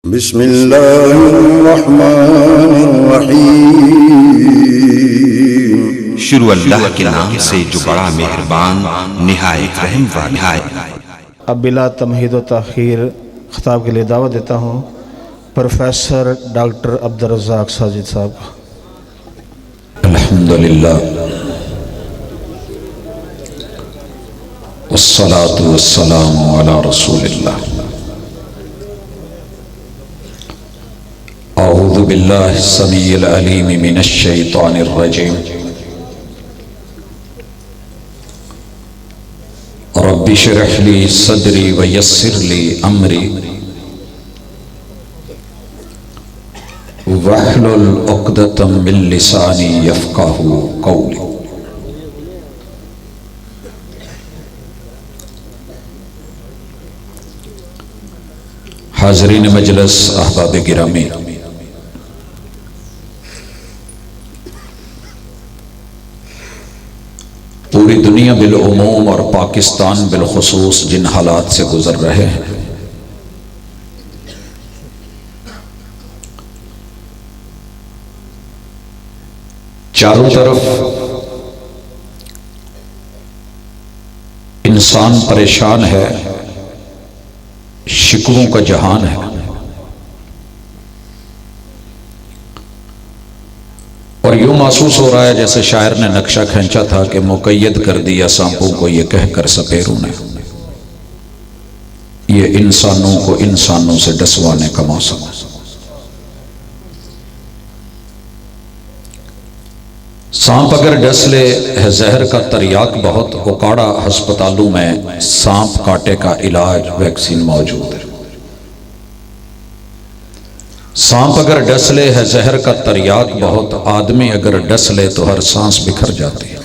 बिस्मिल्लाहिर्रहमानिर्रहीम। शुरू अल्लाह के नाम से जो बड़ा मेहरबान निहायत रहम वाला है। अब बिला तमहीद व ताख़ीर खिताब के लिए दावत देता हूँ प्रोफेसर डॉक्टर अब्दुल रज़्ज़ाक़ साजिद साहब। अल्हम्दुलिल्लाह वस्सलातु वस्सलामु अला रसूलिल्लाह। अऊज़ु बिल्लाहि समीइल अलीम मिनश शैतानिर रजीम। रब्बि इश्रह ली सदरी व यस्सिर ली अमरी वहलुल उक़दतम मिन लिसानी यफ़क़हू क़ौली। हाज़रीन मजलिस, अहबाब गिरामी, पूरी दुनिया बिलउमूम और पाकिस्तान बिलखुसूस जिन हालात से गुजर रहे हैं, चारों तरफ इंसान परेशान है, शिकवों का जहान है। और यूं महसूस हो रहा है जैसे शायर ने नक्शा खींचा था कि मुक़य्यद कर दिया सांपों को ये कहकर सपेरों ने, ये इंसानों को इंसानों से डसवाने का मौसम है। सांप अगर डस ले है जहर का तरियाक बहुत, ओकाड़ा अस्पतालों में सांप काटे का इलाज वैक्सीन मौजूद है। सांप अगर डस ले है जहर का तरियाक बहुत, आदमी अगर डस ले तो हर सांस बिखर जाती है।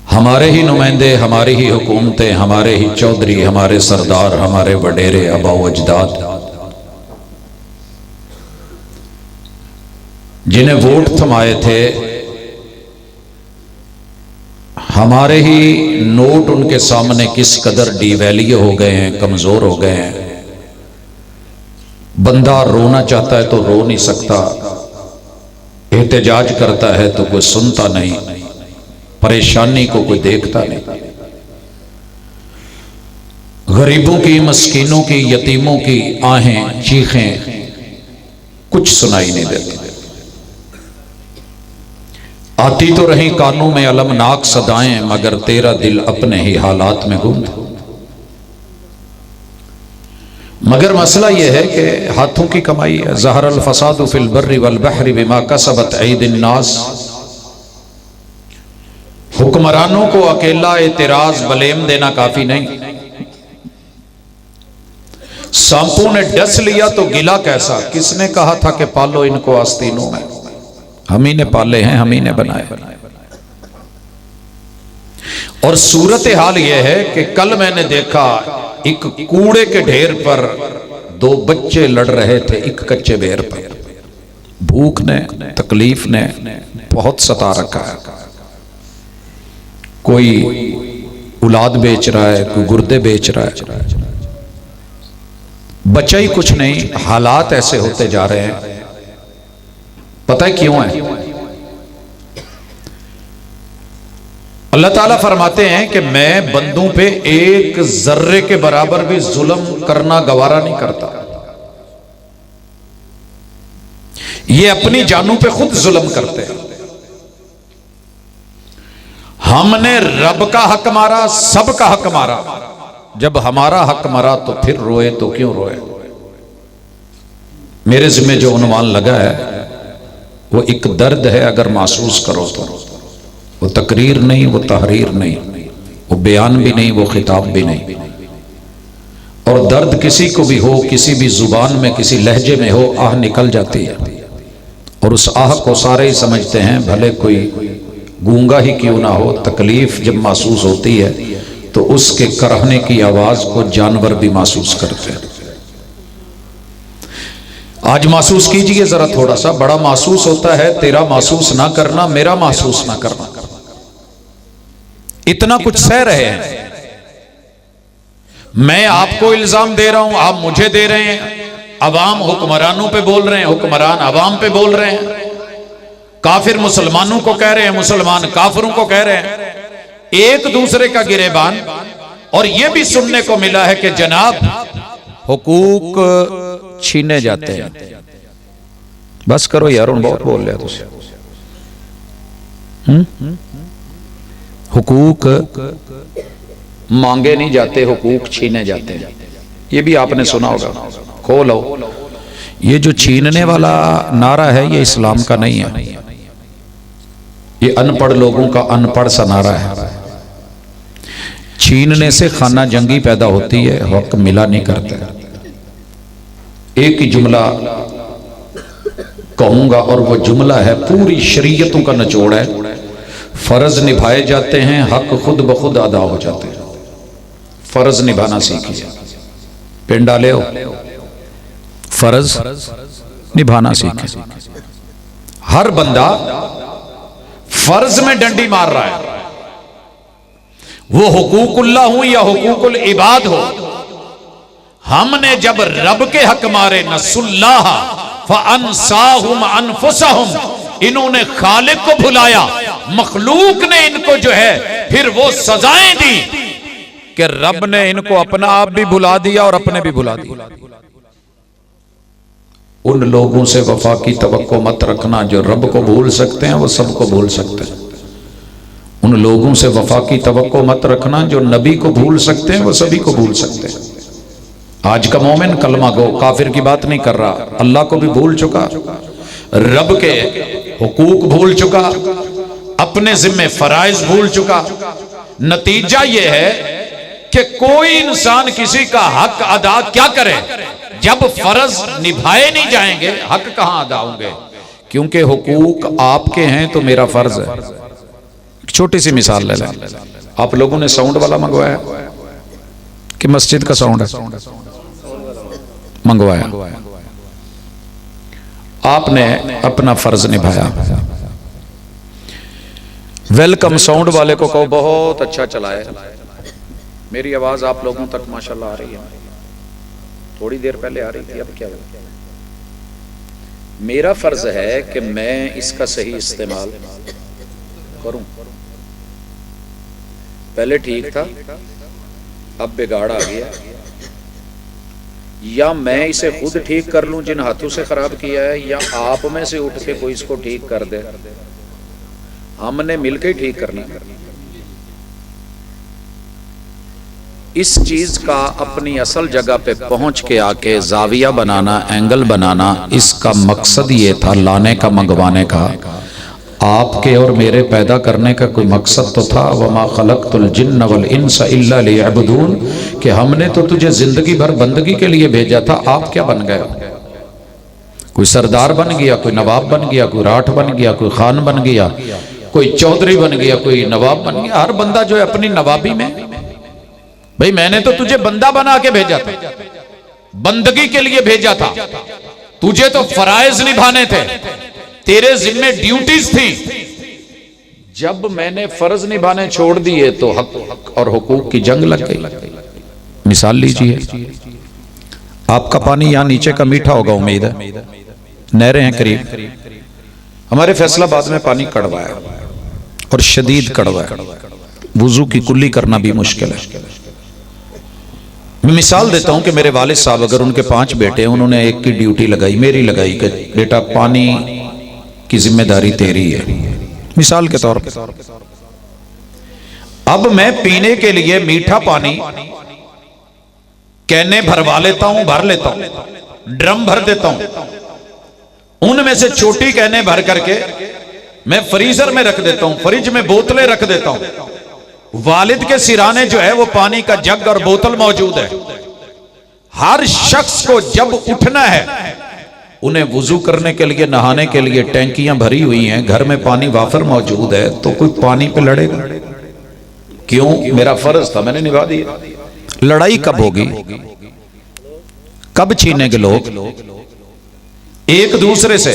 हमारे ही नुमाइंदे, हमारी ही हुकूमतें, हमारे ही चौधरी, हमारे सरदार, हमारे वडेरे आबाओ अजदाद, जिन्हें वोट थमाए थे, हमारे ही नोट उनके सामने किस कदर डिवैल्यू हो गए हैं, कमजोर हो गए हैं। बंदा रोना चाहता है तो रो नहीं सकता, एहतजाज करता है तो कोई सुनता नहीं, परेशानी को कोई देखता नहीं। गरीबों की, मस्कीनों की, यतीमों की आहें, चीखें कुछ सुनाई नहीं देती। आती तो रही कानों में अलमनाक सदाएं, मगर तेरा दिल अपने ही हालात में गुम था। मगर मसला यह है कि हाथों की कमाई है। ज़हरल फसादु फिल बर्रि वल बहरि बिमा कसबत ऐदिन नास। हुक्मरानों को अकेला एतराज बलेम देना काफी नहीं। सांपों ने डस लिया तो गिला कैसा, किसने कहा था कि पालो इनको आस्तीनों में? हम ही ने पाले हैं, हम ही ने बनाए। और सूरत हाल यह है कि कल मैंने देखा एक कूड़े के ढेर पर दो बच्चे लड़ रहे थे एक कच्चे बेर पर। भूख ने, तकलीफ ने बहुत सता रखा है। कोई औलाद बेच रहा है, कोई गुर्दे बेच रहा है, बचा ही कुछ नहीं। हालात ऐसे होते जा रहे हैं, पता है क्यों है? अल्लाह ताला फरमाते हैं कि मैं बंदों पे एक जर्रे के बराबर भी जुल्म करना गवारा नहीं करता। ये अपनी जानों पे खुद जुल्म करते हैं। हमने रब का हक मारा, सबका हक मारा। जब हमारा हक मरा तो फिर रोए तो क्यों रोए? मेरे जिम्मे जो उन्वान लगा है वो एक दर्द है, अगर महसूस करो तो। वो तकरीर नहीं, वो तहरीर नहीं, वो बयान भी नहीं, वो खिताब भी नहीं। और दर्द किसी को भी हो, किसी भी जुबान में, किसी लहजे में हो, आह निकल जाती है। और उस आह को सारे ही समझते हैं, भले कोई गूंगा ही क्यों ना हो। तकलीफ जब महसूस होती है तो उसके करहने की आवाज को जानवर भी महसूस करते हैं। आज महसूस कीजिए जरा, थोड़ा सा। बड़ा महसूस होता है तेरा महसूस ना करना, मेरा महसूस ना करना। इतना कुछ सह रहे हैं, मैं आपको इल्जाम दे रहा हूं, आप मुझे दे रहे हैं। अवाम हुक्मरानों पे बोल रहे हैं, हुक्मरान अवाम पे बोल रहे हैं। काफिर मुसलमानों को कह रहे हैं, मुसलमान काफिरों को कह रहे हैं, एक दूसरे का गिरेबान। और यह भी सुनने को मिला है कि जनाब हुकूक छीने जाते हैं। बस करो यार, उन बहुत बोल रहे तुझे। हुकूक मांगे नहीं जाते, हुकूक छीने जाते हैं। ये भी आपने सुना होगा। खोलो, ये जो छीनने वाला नारा है ये इस्लाम का नहीं है, ये अनपढ़ लोगों का अनपढ़ सा नारा है। छीनने से खाना जंगी पैदा होती है, हक मिला नहीं करता। एक ही जुमला कहूंगा और वो जुमला है पूरी शरीयतों का निचोड़ है। फर्ज निभाए जाते हैं, हक खुद ब खुद अदा हो जाते हैं। फर्ज निभाना सीखिए। पिंड डाले हो, फर्ज निभाना सीखे। हर बंदा फर्ज में डंडी मार रहा है, वो हुकूकुल्लाह हो या हुकूकुल इबाद हो। हमने जब रब के हक मारे, नसुल्लाह फअनसाहुम अनफुसहुम, इन्होंने खालिक को भुलाया, मखलूक ने इनको जो है फिर वो सजाएं दी कि रब ने इनको अपना आप भी भुला दिया और अपने भी भुला दिया। उन लोगों से वफा की तवक्को मत रखना जो रब को भूल सकते हैं, वो सबको भूल सकते हैं। उन लोगों से वफा की तवक्को मत रखना जो नबी को भूल सकते हैं, वो सभी को भूल सकते हैं। आज का मोमिन कलमा गो, काफिर की बात नहीं कर रहा, अल्लाह को भी भूल चुका, रब के हुकूक भूल चुका, अपने जिम्मे फराइज भूल चुका। नतीजा यह है कि कोई इंसान किसी का हक अदा क्या करे, जब फर्ज निभाए नहीं जाएंगे हक कहां अदा होंगे। क्योंकि हुकूक आपके हैं तो मेरा फर्ज है। छोटी सी मिसाल ले लें, आप लोगों ने साउंड वाला मंगवाया कि मस्जिद का साउंड है? मंगवाया। आपने अपना फर्ज निभाया। वेलकम साउंड वाले को कहो बहुत अच्छा चलाए। मेरी आवाज आप लोगों तक माशाल्लाह आ रही है, थोड़ी देर पहले आ रही थी, अब क्या हुआ? मेरा फर्ज है कि मैं इसका सही इस्तेमाल करूं। पहले ठीक था, अब बिगाड़ आ गया, या मैं इसे खुद ठीक कर लूं जिन हाथों से खराब किया है, या आप में से उठ के कोई इसको ठीक कर दे। हमने मिलकर ठीक करना। इस चीज का अपनी असल जगह पे पहुंच के आके जाविया बनाना, एंगल बनाना, इसका मकसद ये था, लाने का, मंगवाने का, आपके और मेरे पैदा करने का कोई मकसद तो था। वमा खलक़तुल जिन्न वल इंसा इल्ला लियअबुदून, कि हमने तो तुझे जिंदगी भर बंदगी के लिए भेजा था। आप क्या बन गए? कोई सरदार बन गया, कोई नवाब बन गया, कोई राठ बन गया, कोई खान बन गया, कोई चौधरी बन गया, कोई नवाब बन गया। हर बंदा जो है अपनी नवाबी में। भाई मैंने तो तुझे बंदा बना के भेजा था, बंदगी के लिए भेजा था। तुझे तो फराइज निभाने थे, तेरे जिम्मे ड्यूटीज थी। जब मैंने फर्ज निभाने छोड़ दिए तो हक और हुकूक की जंग लग गई। मिसाल लीजिए, आपका पानी यहां नीचे का मीठा होगा, उम्मीद है, नहरें हैं करीब। हमारे फैसलाबाद में पानी कड़वा है और शदीद कड़वा है, वुजू की कुल्ली करना भी मुश्किल है। मैं मिसाल देता हूं कि मेरे वालिद साहब, अगर उनके 5 बेटे हैं, उन्होंने एक की ड्यूटी लगाई, मेरी लगाई कि बेटा पानी की जिम्मेदारी तेरी है, मिसाल के तौर पर। अब मैं पीने के लिए मीठा पानी कैने भरवा लेता हूं, भर लेता हूं, ड्रम भर देता हूं। उनमें से छोटी कैने भर करके मैं फ्रीजर में रख देता हूं, फ्रिज में बोतलें रख देता हूं। वालिद के सिराने जो है वो पानी का जग और बोतल मौजूद है। हर शख्स को जब उठना है, उन्हें वुजू करने के लिए, नहाने के लिए टैंकियां भरी हुई हैं, घर में पानी वाफर मौजूद है, तो कोई पानी पे लड़ेगा क्यों? मेरा फर्ज था, मैंने निभा दिया। लड़ाई कब होगी, कब छीनेंगे लोग? एक दूसरे से।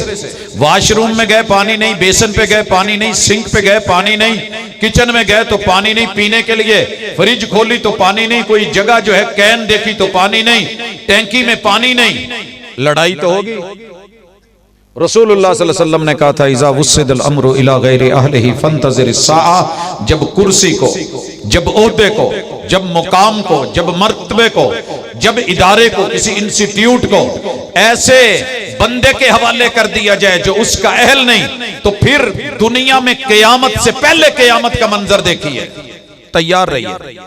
वॉशरूम में गए पानी नहीं, बेसन पे गए पानी नहीं, सिंक पे गए पानी नहीं, किचन में गए तो पानी नहीं पीने के लिए, फ्रिज खोली तो पानी नहीं, कोई जगह जो है कैन देखी तो पानी नहीं, टैंकी में पानी नहीं। लड़ाई तो होगी। रसूलुल्लाह सल्लल्लाहु अलैहि वसल्लम ने कहा था इज़ा वुस्सिदल अम्रु इला गैरि अहलिही फंतज़िर अस्साआ, जब कुर्सी को, जब ओहदे को, जब मुकाम को, जब मर्तबे को, जब इदारे को, किसी इंस्टीट्यूट को ऐसे बंदे के हवाले कर दिया जाए जो उसका अहल नहीं, तो फिर दुनिया में क़यामत से पहले क़यामत का मंजर देखिए, तैयार रहिए।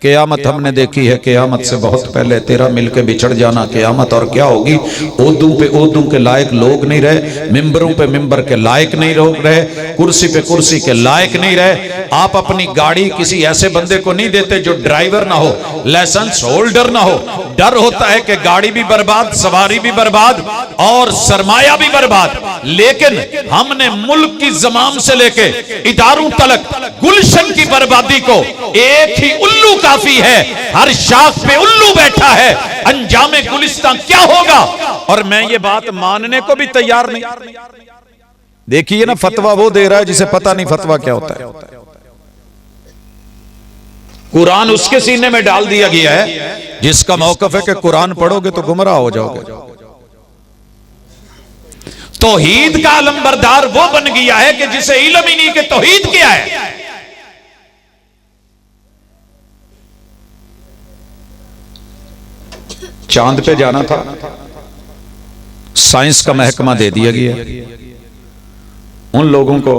क़यामत हमने देखी है, क़यामत से बहुत पहले तेरा मिलके बिछड़ जाना क़यामत। और क्या होगी, ओहदों पे ओहदों के लायक लोग नहीं रहे, मिंबरों पे मिंबर के लायक नहीं लोग रहे, कुर्सी पे कुर्सी के लायक नहीं रहे। आप अपनी गाड़ी किसी ऐसे बंदे को नहीं देते जो ड्राइवर ना हो, लाइसेंस होल्डर ना हो। डर होता है कि गाड़ी भी बर्बाद, सवारी भी बर्बाद और सरमाया भी बर्बाद। लेकिन हमने मुल्क की ज़माम से लेके इदारों तलक गुलशन की बर्बादी को एक ही उल्लू काफी है, हर शाख पे उल्लू बैठा है, अंजामे गुलिस्तान क्या होगा। और मैं ये बात मानने को भी तैयार नहीं। देखिए ना, फतवा वो दे रहा है जिसे पता नहीं फतवा क्या होता है। कुरान उसके सीने में डाल दिया गया है जिसका मौकफ है कि कुरान पढ़ोगे तो गुमराह हो जाओगे। तौहीद का अलंबरदार वो बन गया है कि जिसे इल्म ही नहीं कि तौहीद क्या है। चांद पे जाना था, साइंस का महकमा दे दिया गया उन लोगों को,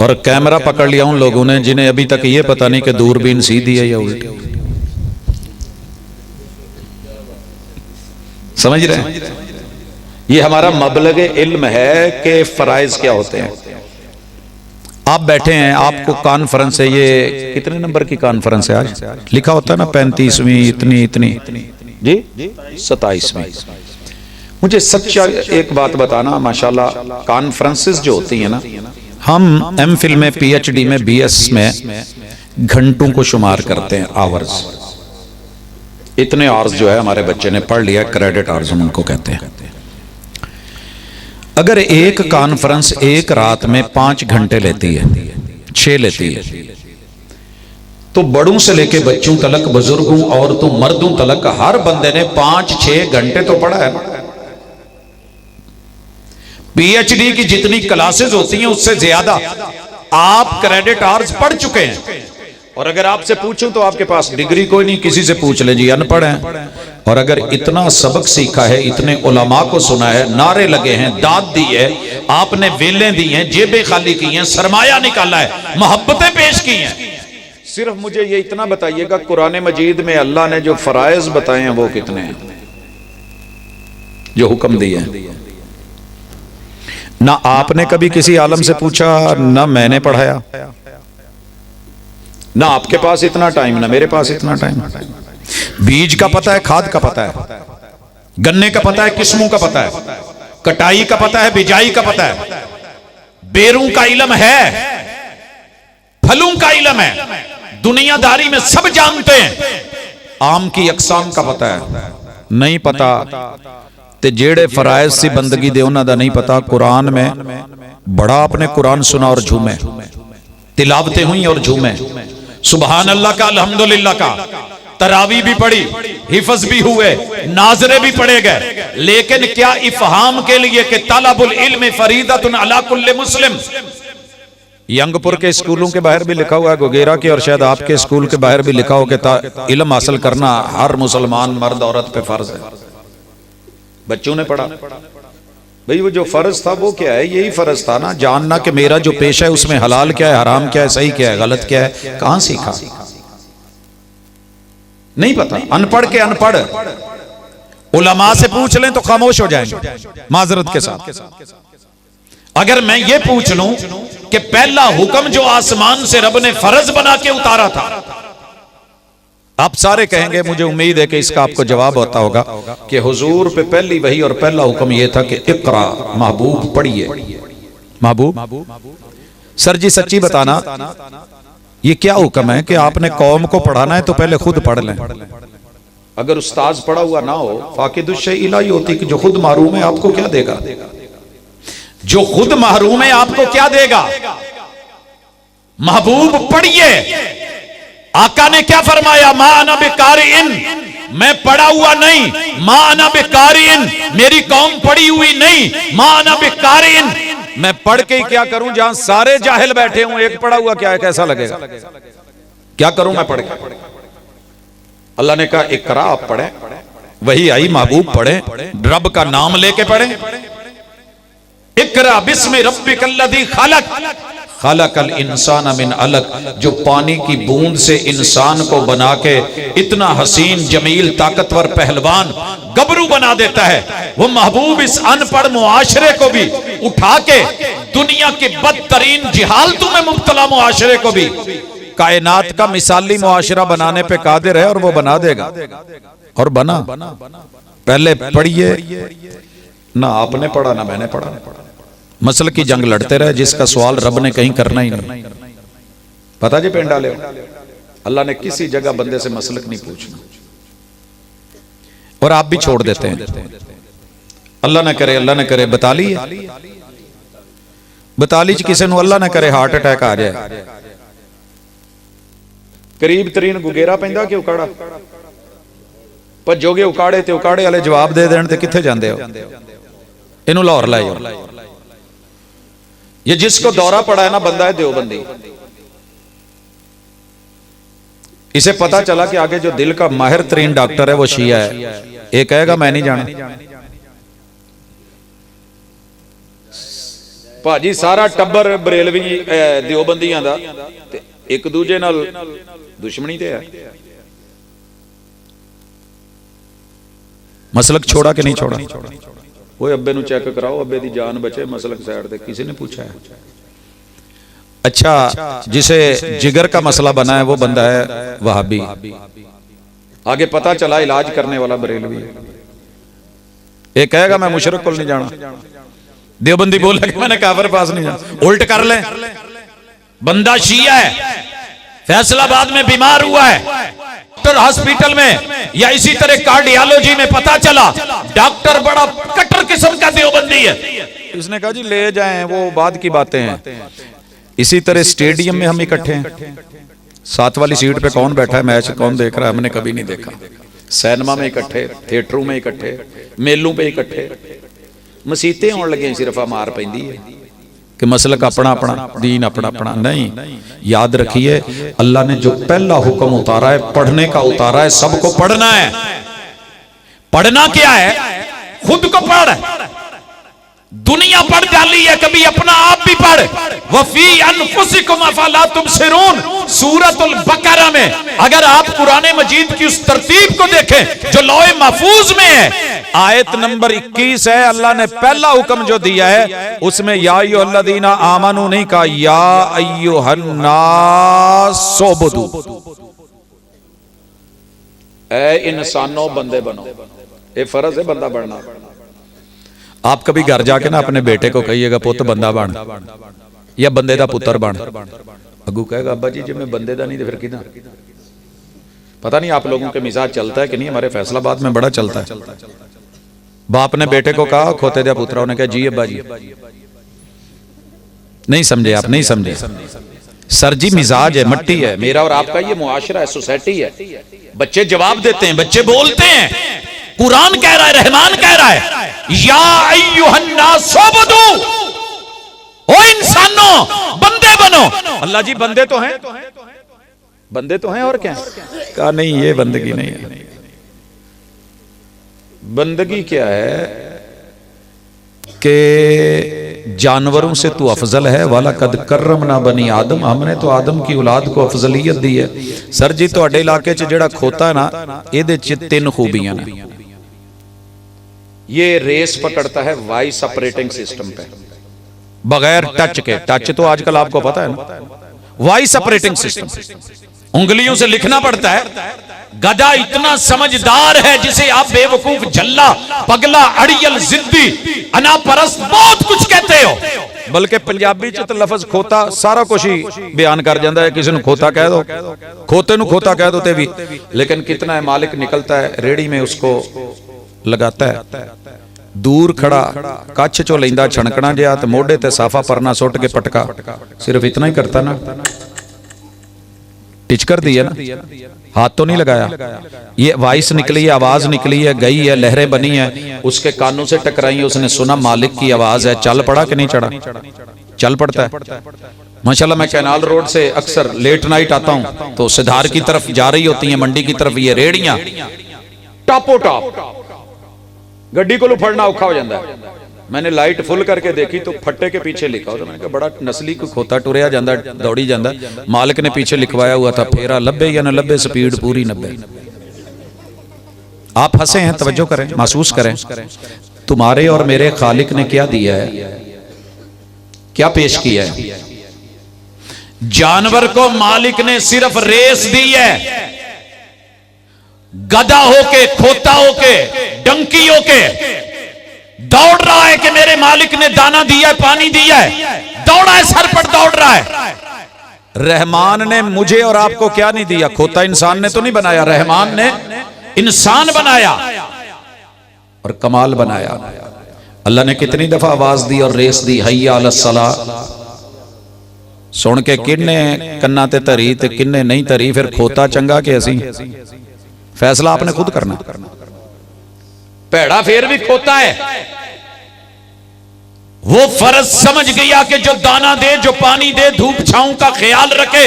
और कैमरा पकड़ लिया उन लोगों ने जिन्हें अभी तक ये पता नहीं कि दूरबीन सीधी है या उल्टी। समझ रहे हैं? ये हमारा मबलगे इल्म है कि फराइज क्या होते हैं। आप बैठे हैं, आपको कॉन्फ्रेंस है, ये कितने नंबर की कॉन्फ्रेंस है आज? लिखा होता है ना 35वीं इतनी इतनी जी 27वीं। मुझे सच्चा एक बात बताना, माशाल्लाह कॉन्फ्रेंसेस जो होती हैं ना, हम एमफिल में, पीएचडी में, बीएस में घंटों को शुमार करते हैं, आवर्स। इतने आवर्स जो है हमारे बच्चे ने पढ़ लिया, क्रेडिट आवर्स हम उनको कहते हैं। अगर एक कॉन्फ्रेंस एक रात में 5 घंटे लेती है, 6 लेती है, तो बड़ों से लेके बच्चों तलक, बुजुर्गों, औरतों, मर्दों तलक हर बंदे ने 5-6 घंटे तो पढ़ा है। पीएचडी की जितनी क्लासेस होती हैं उससे ज्यादा आप क्रेडिट आवर्स पढ़ चुके हैं। और अगर आपसे पूछूं तो आपके पास डिग्री कोई नहीं, किसी से पूछ ले जी, अनपढ़ हैं। और अगर इतना सबक सीखा है, इतने उलमा को सुना है, नारे लगे हैं, दाद दी है, आपने वेलें दी हैं, जेबें खाली की हैं, सरमाया निकाला है, मोहब्बतें पेश की हैं, सिर्फ मुझे ये इतना बताइएगा, कुरान मजीद में अल्लाह ने जो फराइज बताए हैं वो कितने हैं, जो हुक्म दिए हैं? ना आपने कभी किसी आलम से पूछा, ना मैंने पढ़ाया, ना आपके पास इतना टाइम, ना मेरे पास इतना टाइम। बीज का पता है, खाद का पता है, गन्ने का पता है, किस्मों का पता है, कटाई का पता है, बिजाई का पता है, बेरों का इल्म है, फलों का इल्म है, दुनियादारी में सब जानते हैं। आम की अकसाम का पता है, नहीं पता ते जेड़े फराइज सी बंदगी दे उन्हां दा नहीं पता। कुरान में बड़ा आपने कुरान सुना और झूमे, तिलावतें हुई और झूमे, सुबहान अल्लाह का, अल्हम्दुलिल्लाह का, तरावी भी पढ़ी, हिफ्ज भी हुए, नाजरे भी पढ़े गए। लेकिन क्या इफहाम के लिए कि तलबुल इल्म फरीदतुन अला कुल्li मुस्लिम, यंगपुर के स्कूलों के बाहर भी लिखा हुआ है, गोगेरा के और शायद आपके स्कूल के बाहर भी लिखा हो कि इल्म हासिल करना हर मुसलमान मर्द औरत पे फर्ज है। बच्चों ने पढ़ा, भाई वो जो फर्ज था वो क्या है? यही फर्ज था ना, जानना कि मेरा जो पेशा है उसमें हलाल क्या है, हराम क्या है, सही क्या है, गलत क्या है। कहां सीखा? नहीं पता। अनपढ़ के अनपढ़ उलमा से पूछ लें तो खामोश हो जाएंगे, माजरत के साथ। अगर मैं ये पूछ लूं कि पहला हुक्म जो आसमान से रब ने फर्ज बना के उतारा था, आप सारे कहेंगे, मुझे उम्मीद है कि इसका आपको जवाब होता होगा कि हुजूर पे पहली वही और पहला हुक्म यह था कि इकरा, महबूब पढ़िए। महबूब सर जी सच्ची बताना, ये क्या हुक्म है कि आपने कौम को पढ़ाना है तो पहले खुद पढ़ लें? अगर उस्ताद पढ़ा हुआ ना हो, फाकिदुश्शै इला युती, कि जो खुद महरूम है आपको क्या देगा, जो खुद महरूम है आपको क्या देगा। महबूब पढ़िए, आका ने क्या फरमाया, मा अना बिकारिइन, मैं पढ़ा हुआ नहीं, मा अना बिकारिइन, मेरी कौम पढ़ी हुई नहीं, मा अना बिकारिइन, मैं पढ़ के ही क्या करूं, जहां सारे जाहिल बैठे हूं, एक पढ़ा हुआ क्या है, कैसा लगेगा, क्या करूं मैं पढ़ के। अल्लाह ने कहा इकरा, आप पढ़े, वही आई महबूब पढ़े, रब का नाम लेके पढ़े। इकरा बिस्मि रब्बिकल्लज़ी खलक, खलकल इंसान मिन अलक, जो पानी की बूंद से इंसान को बना के इतना हसीन जमील ताकतवर पहलवान गबरू बना देता है, वो महबूब इस अनपढ़ मुआशरे को भी उठा के दुनिया के बदतरीन जिहालतों में मुब्तला मुआशरे को भी कायनात का मिसाली मुआशरा बनाने पे कादिर है, और वो बना देगा, और बना। पहले पढ़िए ना, आपने पढ़ा ना मैंने पढ़ा, मसल की जंग लड़ते रहे, जिसका सवाल रब ने कहीं करना ही नहीं। पता जी पेंड डाले, अल्लाह ने किसी जगह बंदे से मसलक नहीं पूछना, और आप भी छोड़ देते हैं। अल्लाह ना करे, अल्लाह ना करे, बताली किसी ने अल्लाह ना करे हार्ट अटैक आ जाए, करीब तरीन गुगेरा पैंदा कि उकाड़ा, भजोगे उकाड़े ते उकाड़े वाले जवाब दे देने ते किथे जांदे हो, इनू लाहौर लै जाओ। ये जिसको दौरा पड़ा है ना, बंदा है देवबंदी, इसे पता चला कि आगे जो दिल का माहिर तरीन डॉक्टर है वो शिया है, ये कहेगा मैं नहीं जाना। भाजी सारा टब्बर बरेलवी देवबंदियां दा ते एक दूजे नाल दुश्मनी ते है, मसलक छोड़ा कि नहीं छोड़ा, वो अब्बे नु चेक कराओ, अब्बे दी जान बचे, मसलक साइड ते किसी ने पूछा है। अच्छा, जिसे जिगर का मसला बना है वो बंदा है वहाबी, आगे पता चला इलाज करने वाला बरेलवी, ये कहेगा मैं मुशरक को नहीं जाना, देवबंदी बोला कि मैंने काफिर पास नहीं जाना, उल्ट कर ले, बंदा शिया है, फैसलाबाद में बीमार हुआ है, डॉक्टर हॉस्पिटल में या इसी तरह कार्डियोलॉजी में पता चला डॉक्टर बड़ा कट्टर किस्म का देवबंदी है, इसने कहा जी ले जाएं, वो बाद की बातें हैं। इसी तरह स्टेडियम में हम इकट्ठे हैं, 7 वाली सीट पे कौन बैठा है, मैच कौन देख रहा है, हमने कभी नहीं देखा। सिनेमा में इकट्ठे, थिएटरों में इकट्ठे, मेलों पे इकट्ठे, मसीते होने लगे, सिर्फ मार पैंदी है कि मसलक अपना अपना, दीन अपना अपना नहीं। याद रखिए, अल्लाह ने जो पहला हुक्म उतारा है पढ़ने का उतारा है, सबको पढ़ना है। पढ़ना क्या है, खुद को पढ़, दुनिया पढ़ डाली है, कभी अपना आप भी पढ़। वफी अनफुसिकुम अफला तुबसिरून, सूरतुल बकरा में अगर आप कुरान मजीद की उस तरतीब को देखें जो लौह महफूज में है, आयत नंबर 21 है, अल्लाह ने पहला हुक्म जो दिया है उसमें या अय्युहल्लज़ीना आमनू नहीं कहा, या अय्युहन्नास उबुदू, ऐ इंसानों बंदे बनो, ये फर्ज है बंदा बनना। आप कभी घर जाके ना अपने बेटे को कहिएगा पुत बंदा बन, या बंदे दा पुत्र बन, अगू कहेगा अब्बा जी जब मैं बंदे दा नहीं तो फिर किदा। पता नहीं आप लोगों के मिजाज चलता है कि नहीं, हमारे फैसलाबाद में बड़ा चलता है। बाप ने बेटे को कहा खोते दा पुत्रा, उन्होंने कहा जी अब्बा जी। नहीं समझे आप, नहीं समझे सर जी, मिजाज है, मट्टी है, मेरा और आपका ये मुआशरा है, सोसाइटी है। बच्चे जवाब देते हैं, बच्चे बोलते हैं, कुरान कह रहा है, रहमान कह रहा है या अय्युहन्नास उबुदू, ओ इंसानों बंदे बनो। अल्लाह जी बंदे तो हैं, बंदे तो हैं और क्या है? कहा नहीं, ये बंदगी नहीं है। बंदगी क्या है कि जानवरों से तू अफजल है, वाला कद करमना बनी आदम, हमने तो आदम की औलाद को अफजलियत दी है। सर जी तुहाडे इलाके च जेड़ा खोता है ना, इहदे च 3 खूबियां ने। ये रेस पकड़ता है वॉइस ऑपरेटिंग सिस्टम पे, बगैर टच के। टच तो आजकल आपको पता है ना, वॉइस ऑपरेटिंग सिस्टम, उंगलियों से लिखना पड़ता है। गधा इतना समझदार है जिसे आप बेवकूफ, जल्ला, पगला, अड़ियल, जिद्दी, अनापरस्त बहुत कुछ कहते हो, बल्कि पंजाबी च तो लफज खोता सारा कुछ ही बयान कर जाता है। किसी को खोता कह दो, खोते को खोता कह दो ते भी, लेकिन कितना है मालिक निकलता है रेड़ी में उसको लगाता है। दूर खड़ा कच्छ चो लेंदा छणकना जिहा ते मोढे ते साफा परना सुट के पटका, सिर्फ इतना ही करता ना, टिच कर दी है ना, हाथ तो नहीं लगाया। ये वॉइस निकली है, आवाज निकली है, गई है, लहरें बनी है, उसके कानों से टकराई, उसने सुना मालिक की आवाज है, चल पड़ा कि नहीं चढ़ा? चल पड़ता है। माशाल्लाह मैं कैनाल रोड से अक्सर लेट नाइट आता हूं तो सिधार की तरफ जा रही होती हैं, मंडी की तरफ, ये रेड़ियां टापो टाप गड्डी को फड़ना औखा हो जाता है। मैंने लाइट फुल करके देखी तो फट्टे के पीछे लिखा होता, मैंने कहा बड़ा नस्ली को खोता टुरया जाता, दौड़ी जाता। मालिक ने पीछे लिखवाया हुआ था फेरा लब्बे या न लब्बे, स्पीड पूरी 90। आप हंसे हैं, तवज्जो करें, महसूस करें, तुम्हारे और मेरे खालिक ने क्या दिया है, क्या पेश किया है। जानवर को मालिक ने सिर्फ रेस दी है, गधा होके, खोता होके, डंकी होके दौड़ रहा है कि मेरे मालिक ने दाना दिया है, पानी दिया है, दौड़ा है, सर पर दौड़ रहा है। रहमान ने मुझे और आपको क्या नहीं दिया? खोता इंसान ने तो नहीं बनाया, रहमान ने इंसान बनाया और कमाल बनाया। अल्लाह ने कितनी दफा आवाज दी और रेस दी, हय्या अलस सलाह, सुन के किन्ने कन्ना ते धरी ते किन्ने नहीं धरी। फिर खोता चंगा कि असी? फैसला आपने खुद करना। भैड़ा फिर भी खोता है, वो फर्ज समझ गया कि जो दाना दे, जो पानी दे, धूप छाऊं का ख्याल रखे,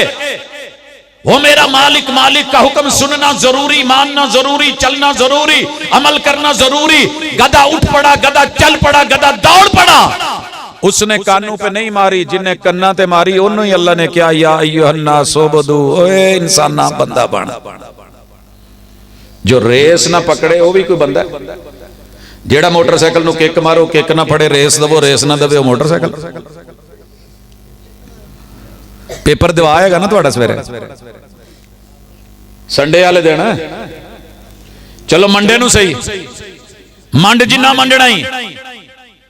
वो मेरा मालिक, मालिक का हुक्म सुनना जरूरी, मानना जरूरी, चलना जरूरी, अमल करना जरूरी। गधा उठ पड़ा, गधा चल पड़ा, गधा दौड़ पड़ा। उसने कानों पे नहीं मारी, जिन्हें कन्ना ते मारी उन्होंने अल्लाह ने क्या, या अय्युहन्नास उबदू, ओए इंसाना बंदा बन। जो रेस ना पकड़े वो भी कोई बंदा है। जेड़ा मोटरसाइकिल नु किक मारो, किक ना फड़े, रेस दवो, रेस ना दवे, मोटरसाइकिल। पेपर दिवाएगा ना थोड़ा सवेरे, संडे वाले दिन, चलो मंडे नु सही, मंड जिन्ना मंडना ही।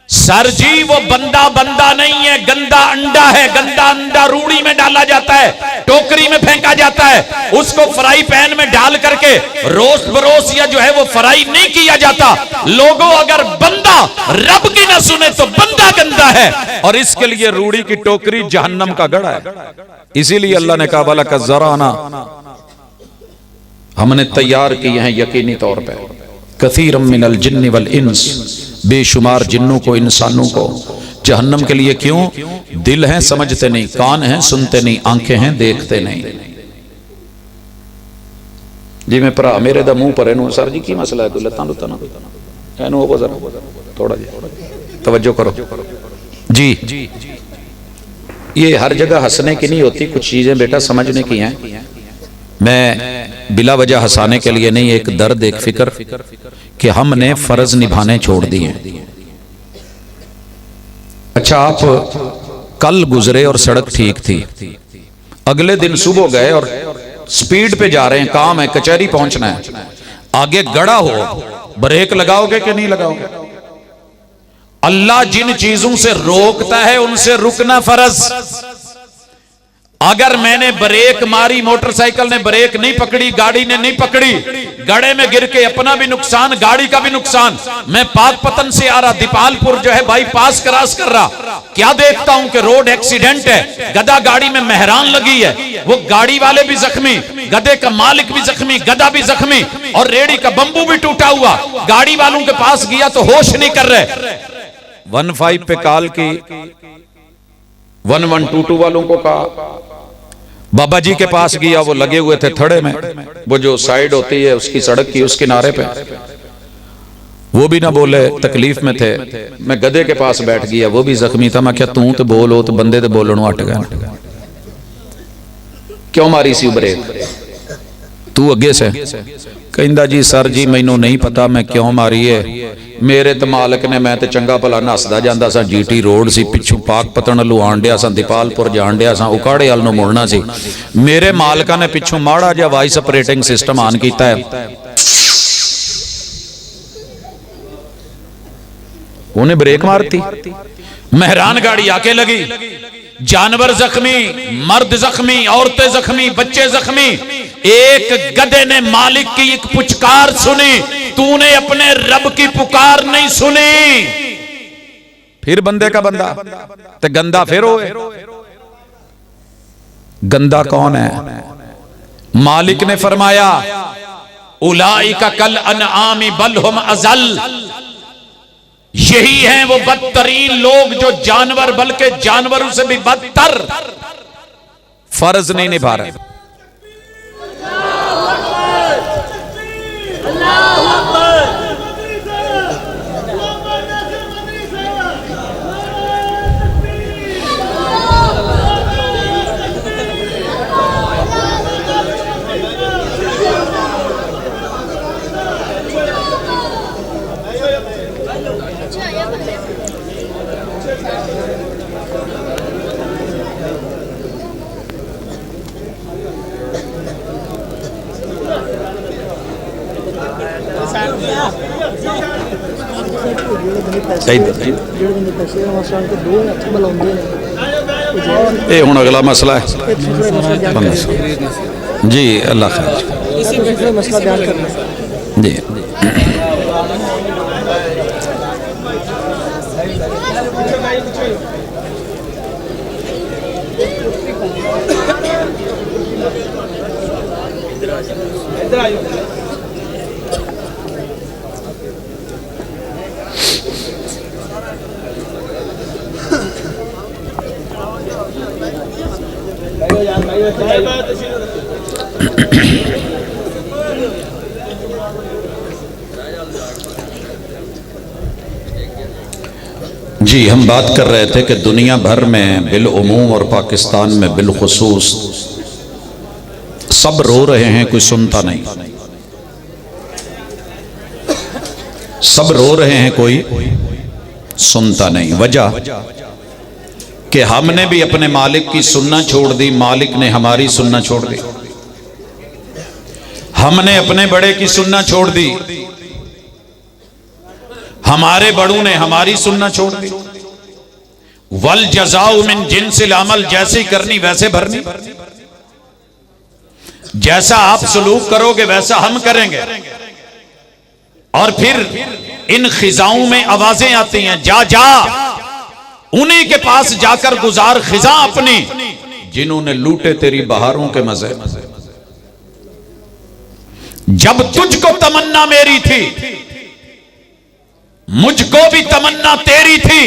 सर जी वो बंदा बंदा नहीं है, गंदा अंडा है। गंदा अंडा रूड़ी में डाला जाता है, टोकरी में फेंका जाता है, उसको फ्राई पैन में डाल करके रोस्ट बरोस या जो है वो फ्राई नहीं किया जाता। लोगों अगर बंदा रब की ना सुने तो बंदा गंदा है, और इसके लिए रूड़ी की टोकरी जहन्नम का गड़ा है। इसीलिए अल्लाह ने कहा वाला का जराना, हमने तैयार किए हैं यकीनी तौर पर, कसीरम मिनल जिन्नि वल इंस, बेशुमार जिन्नों को, इंसानों को जहन्नम के लिए। क्यों? दिल हैं समझते नहीं, कान हैं सुनते नहीं, आंखें हैं देखते नहीं। जी मैं भरा मेरे दा मुंह पर इनू, सर जी की मसला है, कोई लत्तां लुत्तां ना इनू हो जरा थोड़ा जी तवज्जो करो जी। ये हर जगह हंसने की नहीं होती, कुछ चीजें बेटा समझने की हैं। मैं बिला वजह हंसाने के लिए नहीं, एक दर्द, एक फिक्र कि हमने फर्ज निभाने छोड़ दिए। अच्छा आप कल गुजरे और सड़क ठीक थी, अगले दिन सुबह गए और स्पीड पे जा रहे हैं, काम है, कचहरी पहुंचना है, आगे गड़ा हो, ब्रेक लगाओगे कि नहीं लगाओगे? अल्लाह जिन चीजों से रोकता है उनसे रुकना फर्ज। अगर मैंने ब्रेक मारी, मोटरसाइकिल ने ब्रेक नहीं पकड़ी, गाड़ी ने नहीं पकड़ी, गड्ढे में गिर के अपना भी नुकसान, गाड़ी का भी नुकसान। मैं पाकपतन से आ रहा, दीपालपुर जो है बाईपास क्रॉस कर रहा, क्या देखता हूं कि रोड एक्सीडेंट है, गधा गाड़ी में मेहरान लगी है, वो गाड़ी वाले भी जख्मी, गधे का मालिक भी जख्मी, गधा भी जख्मी, और रेड़ी का बंबू भी टूटा हुआ। गाड़ी वालों के पास गया तो होश नहीं कर रहे। 15 पे कॉल की, 1122 वालों को कहा, बाबा जी के पास गया, वो लगे हुए थे थड़े में, वो जो साइड होती है उसकी सड़क की, उस किनारे पे, वो भी ना बोले, तकलीफ में थे। मैं गधे के पास बैठ गया, वो भी जख्मी था। मैं क्या तू तो बोलो, तो बंदे तो बोलनो हट गए। क्यों मारी सी ब्रेक? तू अगे से कहंदा जी सर जी मैनू नहीं पता मैं क्यों मारी है, मेरे तो मालक ने, मैं तो चंगा भला नसदा जांदा सा, जीटी रोड सी, पिछू पाकपतन लू आण डिया सा, दीपालपुर जाण डिया सा, उकाड़े वाल नूं मुड़ना सी, मेरे मालका ने पिछू माड़ा जिहा वाइस ऑपरेटिंग सिस्टम ऑन कीता है, उन्हें ब्रेक मारती। मेहरान गाड़ी आके लगी, जानवर जख्मी, मर्द जख्मी, औरतें जख्मी, बच्चे जख्मी। एक गधे ने मालिक की एक पुचकार सुनी, तूने अपने रब की पुकार नहीं सुनी। फिर बंदे का बंदा ते गंदा फिर होए। गंदा कौन है? मालिक ने फरमाया उलाइका कल अनआमी बल हुम अज़ल, यही हैं वो बदतरीन लोग जो जानवर बल्कि जानवरों से भी बदतर फर्ज नहीं निभा रहे। ये हुण अगला मसला है जी। अल्लाह खैर जी। जी, हम बात कर रहे थे कि दुनिया भर में बिलउमूम और पाकिस्तान में बिलखुसूस सब रो रहे हैं, कोई सुनता नहीं। सब रो रहे हैं, कोई सुनता नहीं। वजह कि हमने भी अपने मालिक की सुनना छोड़ दी, मालिक ने हमारी सुनना छोड़ दी। हमने अपने बड़े की सुनना छोड़ दी, हमारे बड़ों ने हमारी सुनना छोड़ दी। वल जज़ाउ मिन जिन्सिल अमल, जैसी करनी वैसे भरनी। जैसा आप सलूक करोगे वैसा हम करेंगे। और फिर इन खिजाओं में आवाजें आती हैं, जा जा उन्हीं के पास जाकर गुजार खिजा अपनी, जिन्होंने लूटे तेरी बहारों के मजे। जब तुझको तमन्ना मेरी थी, मुझको भी तमन्ना तेरी थी।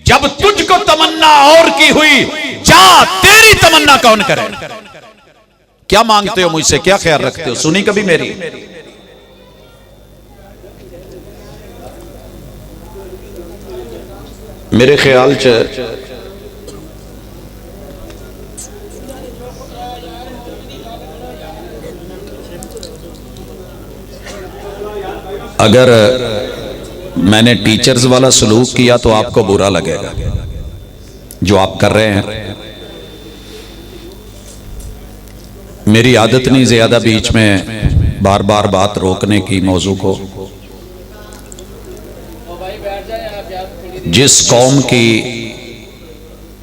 जब तुझको तमन्ना और की हुई, जा तेरी तमन्ना कौन करे। क्या मांगते हो मुझसे, क्या ख्याल रखते हो, सुनी कभी मेरी? मेरे ख्याल च अगर मैंने टीचर्स वाला सलूक किया तो आपको बुरा लगेगा, जो आप कर रहे हैं। मेरी आदत नहीं ज्यादा बीच में बार बार बात रोकने की मौजू को। जिस कौम की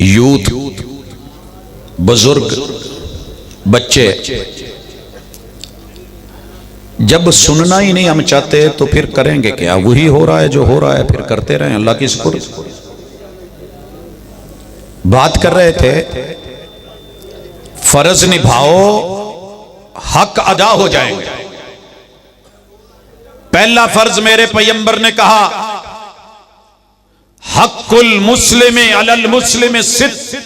यूथ, बुजुर्ग, बच्चे जब सुनना ही नहीं हम चाहते तो फिर करेंगे क्या? वही हो रहा है जो हो रहा है, फिर करते रहें। अल्लाह की शुक्र। बात कर रहे थे फर्ज निभाओ, हक अदा हो जाएंगे। पहला फर्ज मेरे पैगंबर ने कहा, हक्कुल मुस्लिम अलल मुस्लिम सिद्द।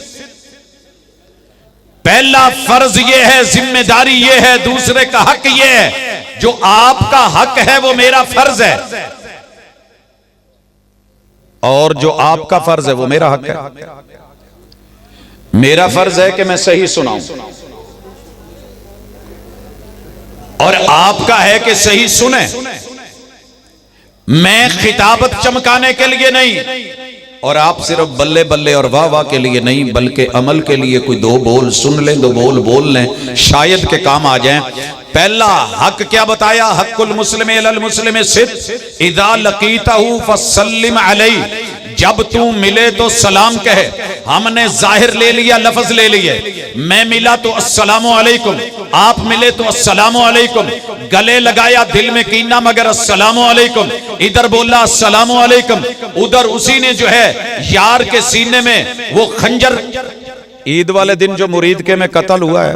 पहला फर्ज ये है, जिम्मेदारी ये है, दूसरे का हक ये है। जो आपका हक है वो मेरा फर्ज है, और जो आपका फर्ज है वो मेरा हक है। मेरा फर्ज है कि मैं सही सुनाऊं, और आपका है कि सही सुने। मैं खिताबत चमकाने के लिए नहीं, और आप सिर्फ बल्ले बल्ले और वाह वाह के लिए नहीं, बल्कि अमल के लिए कोई दो बोल सुन लें, दो बोल बोल लें, शायद के काम आ जाएं। पहला हक क्या बताया? हक्कुल मुस्लिम अलल मुस्लिम सिद्द इदा लकीतहु फसल्लिम अलैहि, जब तू मिले तो सलाम कहे। हमने जाहिर ले लिया, लफ्ज ले लिए। मैं मिला तो अस्सलामु अलैकुम, आप मिले तो अस्सलामु अलैकुम, गले लगाया दिल में कीना मगर अस्सलामु अलैकुम, इधर बोला अस्सलामु अलैकुम, उधर उसी ने जो है यार के सीने में वो खंजर। ईद वाले दिन जो मुरीद के में कत्ल हुआ है,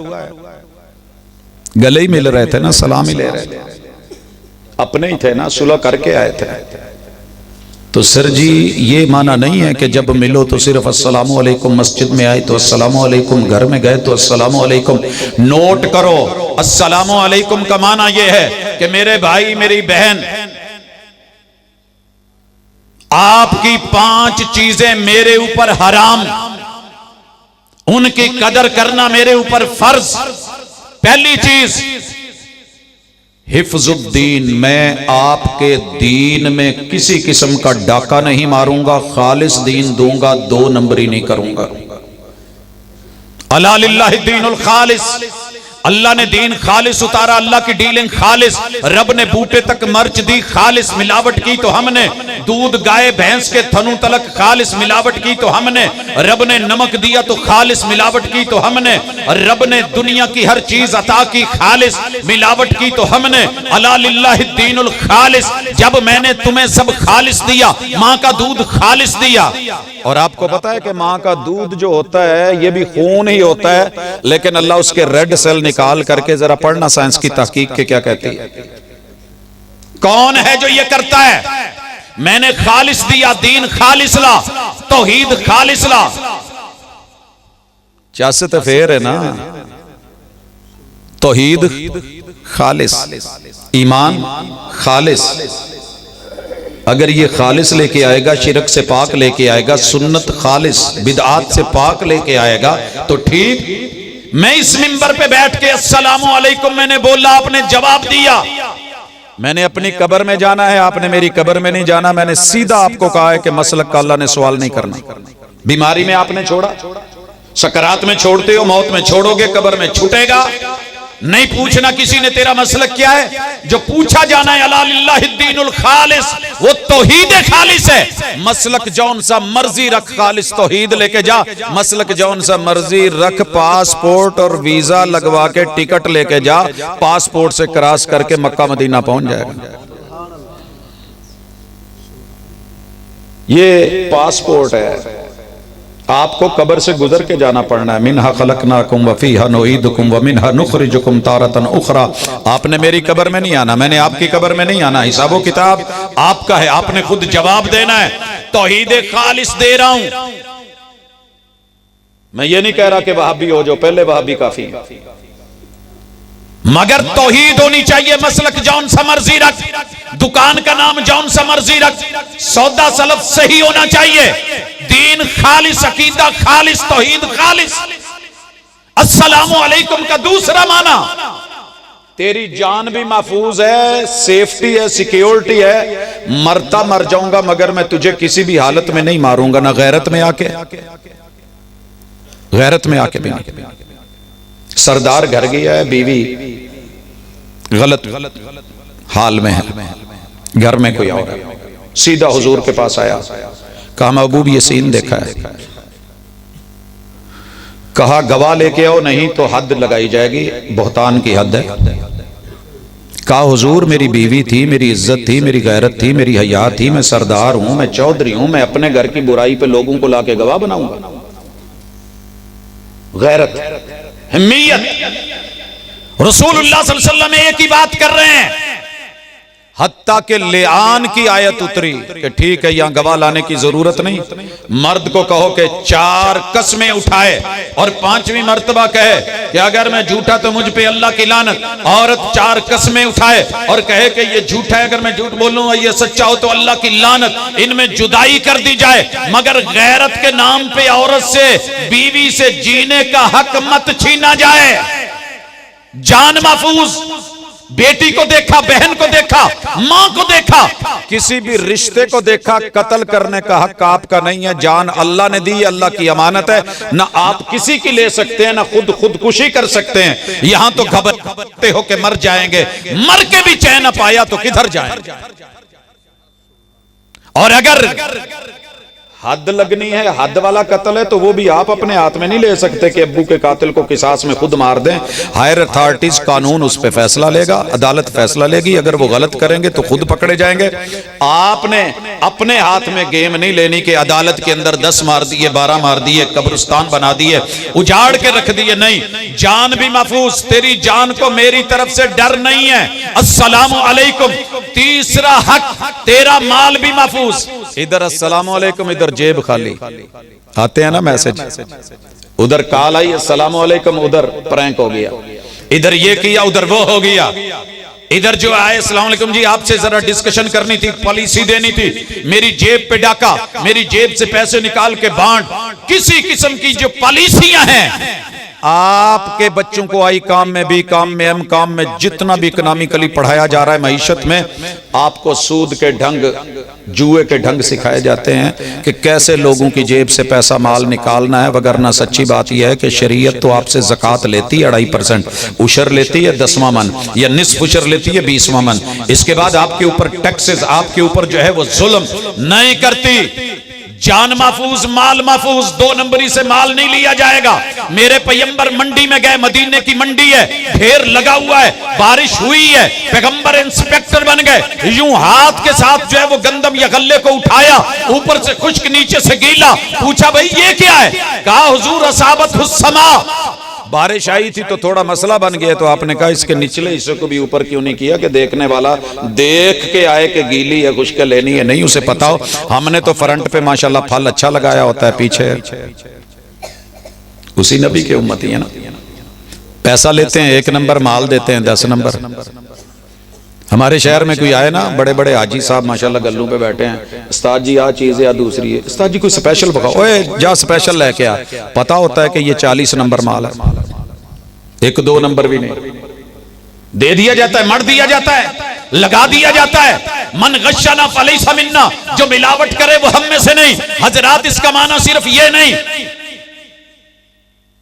गले ही मिल रहे थे ना, सलाम ही ले रहे थे, अपने ही थे ना, सुलह करके आए थे। तो सर जी ये माना नहीं है कि जब मिलो तो सिर्फ अस्सलामु अलैकुम, मस्जिद में आए तो अस्सलामु अलैकुम, घर में गए तो अस्सलामु अलैकुम। नोट करो, अस्सलामु अलैकुम का माना यह है कि मेरे भाई मेरी बहन, आपकी 5 चीजें मेरे ऊपर हराम, उनकी कदर करना मेरे ऊपर फर्ज। पहली चीज हिफ्जुद्दीन, मैं आपके दीन में किसी किस्म का डाका नहीं मारूंगा, खालिस दीन दूंगा, 2 नंबरी नहीं करूंगा। अला लिल्लाहि दीनुल खालिस, अल्लाह ने दीन खालिस उतारा, अल्लाह की डीलिंग खालिस। रब ने बूटे तक मर्च दी, खालिस मिलावट की तो हमने। दूध गाय भैंस के थनों तलक खालिस मिलावट की तो हमने। रब ने नमक दिया तो खालिस मिलावट की तो हमने। रब ने दुनिया की हर चीज अता की, खालिस मिलावट की तो हमने। अला लिल्लाहि दीनुल खालिस, जब मैंने तुम्हें सब खालिस दिया, माँ का दूध खालिस दिया। और आपको पता है कि माँ का दूध जो होता है ये भी खून ही होता है, लेकिन अल्लाह उसके रेड सेल निकाल करके, जरा पढ़ना साइंस की तहकीक के क्या कहती है। कौन है जो ये करता है? मैंने खालिस दिया, दीन खालिस ला, तौहीद खालिस ला। सियासत फेर है ना, तौहीद खालिस, ईमान खालिस। अगर ये खालिस लेके आएगा, शिरक से पाक लेके आएगा, सुन्नत खालिस बिदआत से पाक लेके आएगा तो ठीक। मैं इस मिंबर पे बैठ के अस्सलामु अलैकुम मैंने बोला, आपने जवाब दिया। मैंने अपनी कब्र में जाना है, आपने मेरी कब्र में नहीं जाना। मैंने सीधा आपको कहा है कि मसलक का अल्लाह ने सवाल नहीं करना। बीमारी में आपने छोड़ा, सकरात में छोड़ते हो, मौत में छोड़ोगे, कब्र में छूटेगा। नहीं पूछना किसी ने तेरा मसलक क्या है, जो पूछा जाना है अला लिल्लाहि दीनुल खालिस, वो तौहीद खालिस है। मसलक जौन सा मर्जी रख, खालिस तौहीद लेके जा। मसलक जौन सा मर्जी रख, पासपोर्ट और वीजा लगवा के टिकट लेके जा, पासपोर्ट से क्रॉस करके मक्का मदीना पहुंच जाएगा। ये पासपोर्ट है, आपको कब्र से गुजर के जाना पड़ना है। मिनहा खलकनाकुम व फीहा नुईदुकुम व मिनहा नुखरिजुकुम तारतन उखरा। आपने मेरी कब्र में नहीं आना, मैंने आपकी कब्र में नहीं आना। हिसाबो किताब आपका है, आपने खुद जवाब देना है। तौहीद खालिस दे रहा हूं। मैं ये नहीं कह रहा कि वहाबी हो जो, पहले वहाबी काफी है, मगर तौहीद होनी चाहिए। मसलक जौन सा मर्जी रख, दुकान का नाम जौन सा मर्जी रख, सौदा सलफ सही होना चाहिए। दीन खालिस, अकीदा खालिस, तौहीद खालिस। अस्सलामु अलैकुम का दूसरा माना, तेरी जान भी महफूज है, सेफ्टी है, सिक्योरिटी है। मरता मर जाऊंगा मगर मैं तुझे किसी भी हालत में नहीं मारूंगा, ना गैरत में आके, गैरत में आके भी। सरदार घर गया है, बीवी गलत हाल में है, घर में कोई और है, सीधा हुजूर के पास आया, कहा महबूब ये सीन देखा है। कहा गवाह लेके आओ, नहीं तो हद लगाई जाएगी, बहुतान की हद है। कहा हुजूर मेरी बीवी थी, मेरी इज्जत थी, मेरी गैरत थी, मेरी हया थी, मैं सरदार हूं, मैं चौधरी हूं, मैं अपने घर की बुराई पे लोगों को लाके गवाह बनाऊंगा? गैरत, हिम्मियत। रसूलुल्लाह सल्लल्लाहु अलैहि वसल्लम एक ही बात कर रहे हैं, हत्ता के लिआन की आयत उतरी कि ठीक है यहां गवाह लाने की जरूरत नहीं। मर्द को कहो कि 4 कस्में उठाए और 5वीं मर्तबा कहे कि अगर मैं झूठा तो मुझ पे अल्लाह की लानत। औरत 4 कस्में उठाए और कहे कि ये झूठा है, अगर मैं झूठ बोलूंगा ये सच्चा हो तो अल्लाह की लानत। इनमें जुदाई कर दी जाए, मगर गैरत के नाम पे औरत से, बीवी से जीने का हक मत छीना जाए। जान महफूज, बेटी को देखा, बहन को देखा, मां को देखा, किसी भी रिश्ते को देखा, कत्ल करने का हक आपका नहीं है। जान अल्लाह ने दी, अल्लाह की अमानत है, ना आप किसी की ले सकते हैं, ना खुदकुशी कर सकते हैं। यहां तो घबराते हो के मर जाएंगे, मर के भी चैन न पाया तो किधर जाएंगे। और अगर हद लगनी है, हद वाला कत्ल है, तो वो भी आप अपने हाथ में नहीं ले सकते कि अब्बू के कातिल को किसास में खुद मार दें। हायर अथॉरिटीज, कानून उस पर फैसला लेगा, अदालत फैसला लेगी। अगर वो गलत करेंगे तो खुद पकड़े जाएंगे। आपने अपने हाथ में गेम नहीं लेनी कि अदालत के अंदर 10 मार दिए, 12 मार दिए, कब्रिस्तान बना दिए, उजाड़ के रख दिए। नहीं, जान भी महफूज, तेरी जान को मेरी तरफ से डर नहीं है। अस्सलामु अलैकुम। तीसरा हक, तेरा माल भी महफूज। इधर अस्सलामु अलैकुम, इधर जेब खाली। आते हैं ना मैसेज, उधर कॉल आई अस्सलामु अलैकुम, उधर प्रैंक हो गया, इधर ये किया, उधर वो हो गया। इधर जो आए अस्सलाम वालेकुम जी, आपसे जरा डिस्कशन करनी थी, पॉलिसी देनी थी, मेरी जेब पे डाका, मेरी जेब से पैसे निकाल के बांट। किसी किस्म की जो पॉलिसियां हैं, आपके बच्चों को आई काम में, बी काम में, एम काम में, जितना भी इकोनॉमिकली पढ़ाया जा रहा है मईशत में, आपको सूद के ढंग, जुए के ढंग सिखाए जाते हैं कि कैसे लोगों की जेब से पैसा माल निकालना है। वगरना सच्ची बात यह है कि शरीयत तो आपसे ज़कात लेती है 2.5%, उशर लेती है 10वां मन, या निस्फ उशर लेती है 20वां मन। इसके बाद आपके ऊपर टैक्सेस, आपके ऊपर जो है वो जुल्म नहीं करती। जान महफूज, माल महफूज, 2 नंबरी से माल नहीं लिया जाएगा। मेरे पैगंबर मंडी में गए, मदीने की मंडी है, ढेर लगा हुआ है, बारिश हुई है, पैगंबर इंस्पेक्टर बन गए। यूं हाथ के साथ जो है वो गंदम या गल्ले को उठाया, ऊपर से खुश्क नीचे से गीला, पूछा भाई ये क्या है? कहा हुजूर असाबत हुस्समा, बारिश आई थी तो थोड़ा मसला बन गया। तो आपने कहा इसके निचले हिस्से को भी ऊपर क्यों नहीं किया कि देखने वाला देख के आए कि गीली है, खुश्क लेनी है, नहीं उसे पता हो। हमने तो फ्रंट पे माशाल्लाह फल अच्छा लगाया होता है, पीछे उसी नबी के उम्मती है ना। पैसा लेते हैं 1 नंबर, माल देते हैं 10 नंबर। हमारे शहर में कोई आए ना, बड़े बड़े हाजी साहब माशाल्लाह गल्लों पे बैठे हैं, उस्ताद जी आ चीज है या दूसरी है, उस्ताद जी कोई स्पेशल बखाओ, ओए जा स्पेशल लेके आ। पता होता है कि ये 40 नंबर माल है, 1-2 नंबर भी नहीं। दे दिया जाता है, मर दिया जाता है, लगा दिया जाता है। मन गश्शना फलैसा मिन्ना, जो मिलावट करे वो हम में से नहीं। हजरात, इसका माना सिर्फ ये नहीं,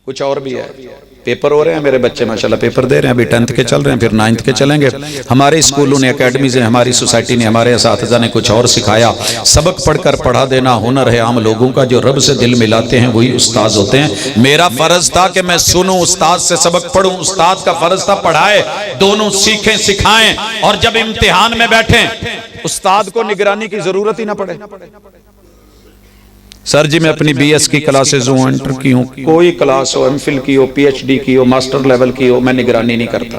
कुछ और भी है। पेपर हो रहे हैं, मेरे बच्चे माशाल्लाह पेपर दे रहे हैं, अभी 10th के चल रहे हैं, फिर 9th के चलेंगे। हमारे स्कूलों ने, अकेडमीज ने, हमारी सोसाइटी ने, हमारे असातिज़ा ने कुछ और सिखाया। सबक पढ़कर पढ़ा देना हुनर है आम लोगों का, जो रब से दिल मिलाते हैं वही उस्ताद होते हैं। मेरा फर्ज था कि मैं सुनूं, उस्ताद से सबक पढ़ूं, उस्ताद का फर्ज था पढ़ाए, दोनों सीखें सिखाएं। और जब इम्तिहान में बैठे, उस्ताद को निगरानी की जरूरत ही ना पड़े। सर जी मैं अपनी BS की क्लासेज हूँ, इंटर की हूँ, कोई क्लास हो, MPhil की हो, PhD की हो, मास्टर लेवल की हो, मैं निगरानी नहीं करता।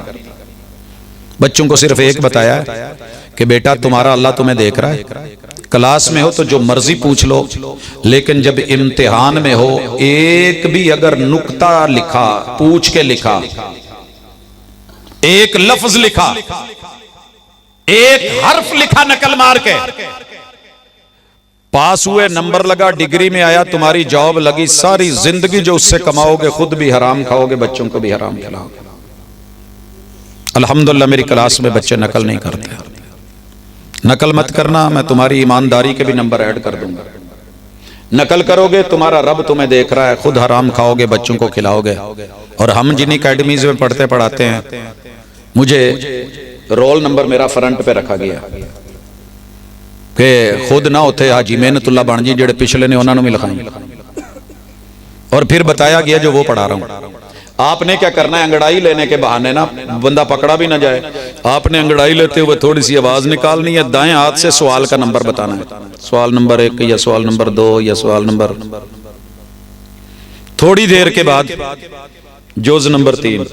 बच्चों को सिर्फ एक बताया है कि बेटा तुम्हारा अल्लाह तुम्हें देख रहा है। क्लास में हो तो जो मर्जी पूछ लो, लेकिन जब इम्तिहान में हो, एक भी अगर नुक्ता लिखा, पूछ के लिखा, एक लफ्ज लिखा, एक हर्फ लिखा नकल मार के, पास हुए, नंबर लगा, डिग्री में आया, तुम्हारी जॉब लगी, सारी जिंदगी जो उससे कमाओगे खुद भी हराम खाओगे, बच्चों को भी हराम खिलाओगे। अल्हम्दुलिल्लाह मेरी क्लास में बच्चे नकल नहीं करते। नकल मत करना, मैं तुम्हारी ईमानदारी के भी नंबर ऐड कर दूंगा। नकल करोगे, तुम्हारा रब तुम्हें देख रहा है, खुद हराम खाओगे, बच्चों को खिलाओगे। और हम जिन अकेडमीज में पढ़ते पढ़ाते हैं, मुझे रोल नंबर मेरा फ्रंट पे रखा गया कि खुद ना होते हाजी मेहनतुल्ला बन जी, जेड़े पिछले ने उन्होंने भी लिखाई। और फिर बताया गया जो वो पढ़ा रहा हूं। आपने क्या करना है, अंगड़ाई लेने के बहाने ना बंदा पकड़ा भी ना जाए, आपने अंगड़ाई लेते हुए थोड़ी सी आवाज निकालनी है, दाएं हाथ से सवाल का नंबर बताना है, सवाल नंबर 1 या सवाल नंबर 2 या सवाल नंबर। थोड़ी देर के बाद जोज नंबर 3,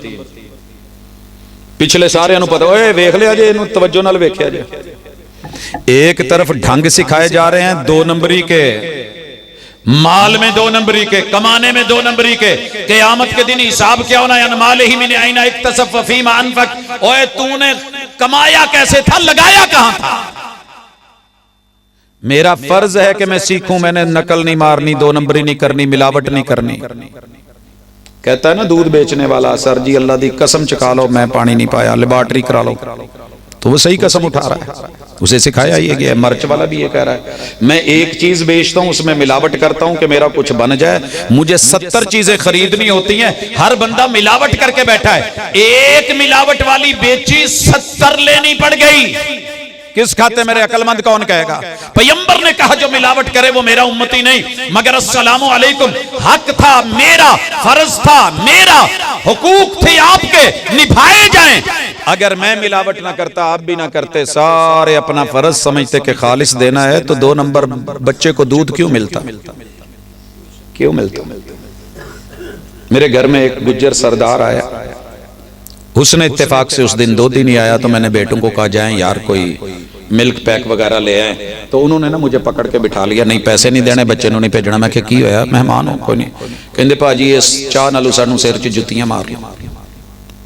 पिछले सारे पता, ओए वेख लिया जे, इन्हू तवज्जो नाल वेख्या जे। एक तरफ ढंग सिखाए जा रहे हैं 2 नंबरी के, माल में 2 नंबरी के, कमाने में 2 नंबरी के, क़यामत के दिन हिसाब क्या होना है, माल ही मिन आइना इक्तसब फीमा अनफक। ओए तूने कमाया कैसे था, लगाया कहां था? मेरा फर्ज है कि मैं सीखूं, मैंने नकल नहीं मारनी, 2 नंबरी नहीं करनी, मिलावट नहीं करनी। कहता है ना दूध बेचने वाला, सर जी अल्लाह दी कसम चखा लो मैं पानी नहीं पाया, लेबॉर्टरी करा लो, तो वो सही कसम उठा रहा है, उसे सिखाया ये गया है। मर्च वाला भी ये कह रहा है मैं एक चीज बेचता हूं उसमें मिलावट करता हूं कि मेरा कुछ बन जाए, मुझे 70 चीजें खरीदनी होती हैं, हर बंदा मिलावट करके बैठा है, एक मिलावट वाली बेची 70 लेनी पड़ गई, किस खाते मेरे अकलमंद कौन कहेगा। पैगंबर ने कहा जो मिलावट करे वो मेरा उम्मती नहीं, मगर अस्सलामु अलैकुम हक था मेरा, फर्ज था मेरा, हुकूक थे आपके, निभाए जाएं। अगर मैं मिलावट ना करता आप भी ना करते, सारे अपना फर्ज समझते कि खालिस देना है, तो 2 नंबर बच्चे को दूध क्यों मिलता, क्यों मिलता। मेरे घर में एक गुज्जर सरदार आया, उसने इत्तेफाक से उस दिन 2 दिन ही आया, तो मैंने बेटों को कहा जाएं यार कोई मिल्क पैक वगैरह ले आए, तो उन्होंने ना मुझे पकड़ के बिठा लिया, नहीं पैसे नहीं देने, बच्चे नहीं भेजना। मैं की होया, मेहमान हो कोई नहीं, कहते भाजी इस चाह नालू सानू सिर च जुत्तियां मार लो।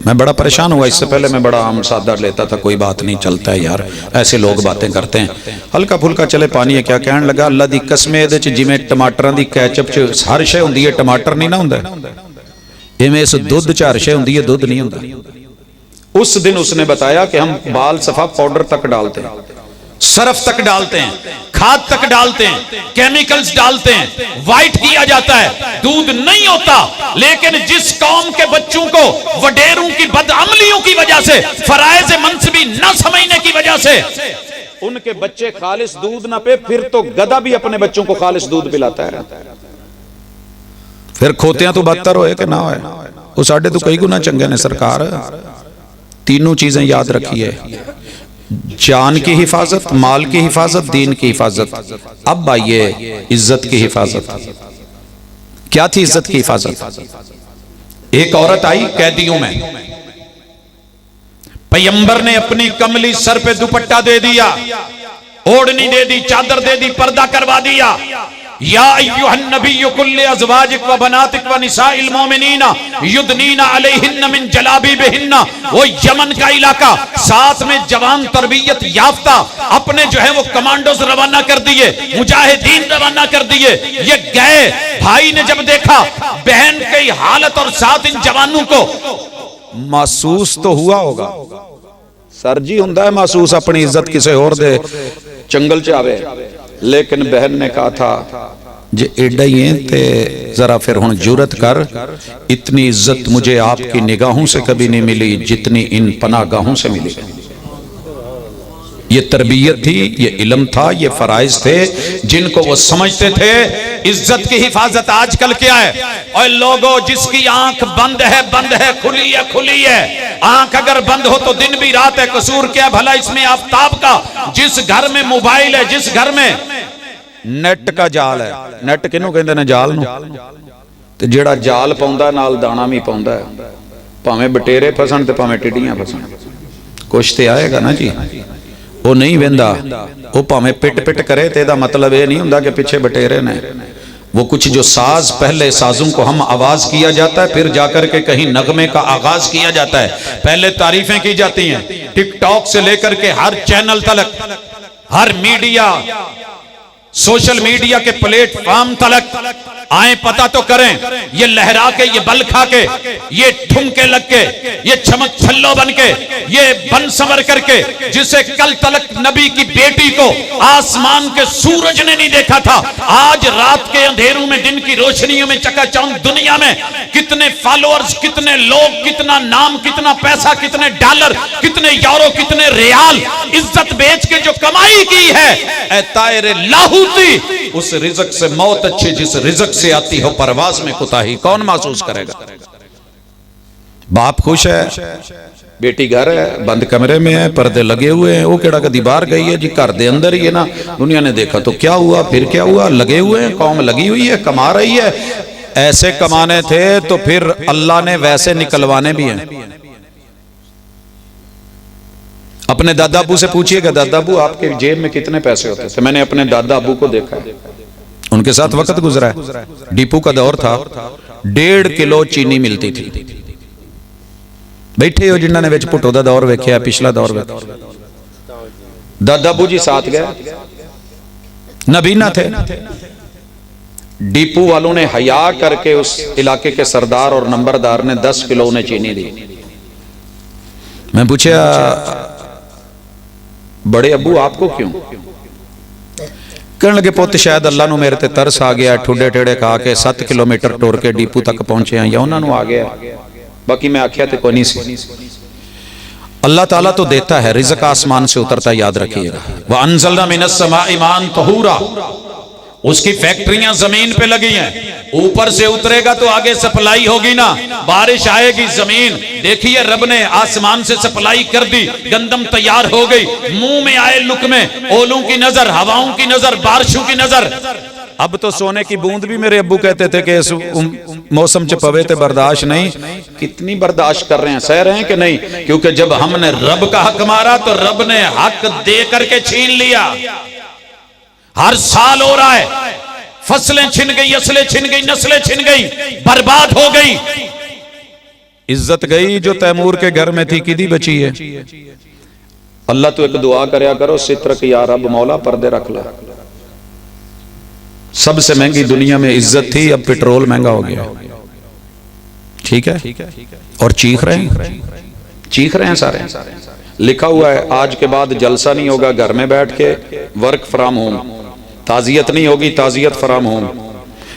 मैं बड़ा परेशान हुआ, इससे पहले मैं बड़ा आम सादा लेता था, कोई बात नहीं चलता है यार, ऐसे लोग बातें करते हैं, हल्का फुल्का चले पानी है क्या। कहने लगा अल्लाह दी कसम इहदे च जिवें टमाटरां दी कैचअप च हर शै हुंदी है, टमाटर नहीं ना हुंदा, इवें इस दुध च हर शै हुंदी है, दुध नहीं हुंदा। उस दिन उसने बताया कि हम बाल सफा पाउडर तक डालते हैं, सरफ तक डालते हैं, खाद तक डालते हैं, केमिकल्स डालते हैं, वाइट किया जाता है, दूध नहीं होता। लेकिन जिस कौम के बच्चों को वडेरों की बदअमलियों की वजह से, फराइज मनसबी न समझने की वजह से उनके बच्चे खालिस दूध ना पे, फिर तो गधा भी अपने बच्चों को खालिस दूध पिलाता है, फिर खोतियां तो बदतर होए कि ना होए, वो साढ़े तो कई गुना चंगे ने। सरकार तीनों चीजें याद रखिए, जान की हिफाजत, माल की हिफाजत, दीन की हिफाजत। अब आइए इज्जत की हिफाजत। क्या थी इज्जत की हिफाजत? एक औरत आई कैदियों में, पैगंबर ने अपनी कमली सर पे दुपट्टा दे दिया, ओढ़नी दे दी, चादर दे दी, पर्दा करवा दिया। या अय्युहन नबिय्यु कुल्लि अज़वाजिक व बनातिक व निसाइल मोमिनीना युदनीना अलैहिन्ना मिन जलाबिबिहिन्ना। वो यमन का इलाका, साथ में जवान तरबियत याफ्ता अपने जो है वो कमांडोज रवाना कर दिए, मुजाहिदीन रवाना कर दिए। ये गए, भाई ने जब देखा बहन की हालत और साथ इन जवानों को, महसूस तो हुआ होगा, सर जी हुंदा है महसूस अपनी इज्जत किसी और दे चंगल च आवे, लेकिन बहन ने कहा था जे एडा ही है ते जरा फिर हुन जुरत कर, इतनी इज्जत मुझे आपकी निगाहों से कभी नहीं मिली जितनी इन पनागाहों से मिली। ये तरबियत थी, ये इल्म था, ये फराइज थे जिनको वो समझते थे। इज्जत की हिफाजत आजकल क्या है? और लोगों जिसकी आंख बंद है, खुली है, खुली है। आंख अगर बंद हो तो दिन भी रात है, कसूर क्या भला इसमें आफ्ताब का? जिस घर में मोबाइल है, जिस घर में नेट का जाल है, नेट किनू कहंदे ने जाल नू, ते जेड़ा जाल पाउंदा नाल दाना भी पाउंदा है, भावें बटेरे फसन ते भावें टिड्डियां फसन, कुछ ते आएगा ना जी। वो नहीं वेंदा, वो भावें पिट पिट करे, तो इसका मतलब ये नहीं हुंदा कि पीछे बटेरे ने। वो कुछ जो साज, पहले साजों को हम आवाज किया जाता है, फिर जाकर के कहीं नगमे का आगाज किया जाता है, पहले तारीफें की जाती हैं। टिकटॉक से लेकर के हर चैनल तक, हर मीडिया, सोशल मीडिया के प्लेटफॉर्म तक आए, पता तो करें। ये लहरा के, ये बल खा के, ये ठुमके लग के, ये चमक छल्लो बन के, ये बन संवर करके, जिसे कल तलक नबी की बेटी को आसमान के सूरज ने नहीं देखा था, आज रात के अंधेरों में, दिन की रोशनियों में चकाचौंध दुनिया में कितने फॉलोअर्स, कितने लोग, कितना नाम, कितना पैसा, कितने डॉलर, कितने यूरो, कितने रियाल इज्जत बेच के जो कमाई की है, ऐ तायरे लाहूती, उस रिज़्क से मौत अच्छी जिस रिज़्क से आती हो परवाज में कुताही कौन महसूस करेगा? बाप खुश है, बेटी घर है, बंद कमरे में है, पर्दे लगे हुए हैं, वो केड़ा कदी बाहर गई है जी, घर दे अंदर ही है ना। दुनिया ने देखा तो क्या हुआ, फिर क्या हुआ, लगे हुए हैं, कौम लगी हुई है, कमा रही है। ऐसे कमाने थे तो फिर अल्लाह ने वैसे निकलवाने भी हैं। अपने दादा अबू से पूछिएगा, दादा अबू आपके जेब में कितने पैसे होते थे? मैंने अपने दादा अबू को देखा है, उनके साथ वक्त गुजरा है। डिपू का दौर था, 1.5 किलो चीनी मिलती थी। बैठे हो जिन्होंने विच भुट्टो दा दौर वेख्या, पिछला दौर वेख्या। दादा अबू जी साथ गए, नबीना थे, डिपू वालों ने हया करके उस इलाके के सरदार और नंबरदार ने 10 किलो उन्हें चीनी दी। मैं पूछा, बड़े अब्बू आपको क्यों? कहने लगे, पुत शायद अल्लाह नू मेरे ते तरस आ गया, ठुडे टेढ़े खा के 7 किलोमीटर टुर के डिपू तक पहुंचे हैं, या उन्होंने आ गया। बाकी मैं आख्या तो कोई नहीं सी। अल्लाह ताला तो देता है, रिज़्क़ आसमान से उतरता, याद रखिएगा। व अंज़लना मिनस समाई मान तहूरा, उसकी फैक्ट्रियां जमीन पे लगी हैं, ऊपर से उतरेगा तो आगे सप्लाई होगी ना, बारिश आएगी जमीन। देखिए रब ने आसमान से सप्लाई कर दी, गंदम तैयार हो गई, मुंह में आए लुकमे, ओलों की नजर, हवाओं की नजर, बारिशों की नजर। अब तो सोने की बूंद भी मेरे अब्बू कहते थे कि इस मौसम च पवे ते बर्दाश्त नहीं। कितनी बर्दाश्त कर रहे हैं, सह रहे हैं कि नहीं? क्योंकि जब हमने रब का हक मारा तो रब ने हक दे करके छीन लिया। हर साल हो रहा है, फसलें छिन गई, असलें छिन गई, नस्लें छिन गई, बर्बाद हो गई। इज्जत गई जो तैमूर के घर में थी, किदी बची है? अल्लाह तो एक दुआ करया करो, सित्रक या रब मौला, पर्दे रख ला। सबसे महंगी दुनिया में इज्जत थी, अब पेट्रोल महंगा हो गया। ठीक है, और चीख रहे हैं सारे। लिखा हुआ है आज के बाद जलसा नहीं होगा, घर में बैठ के वर्क फ्रॉम होम, ताजियत नहीं होगी, ताजियत फ्रॉम होम,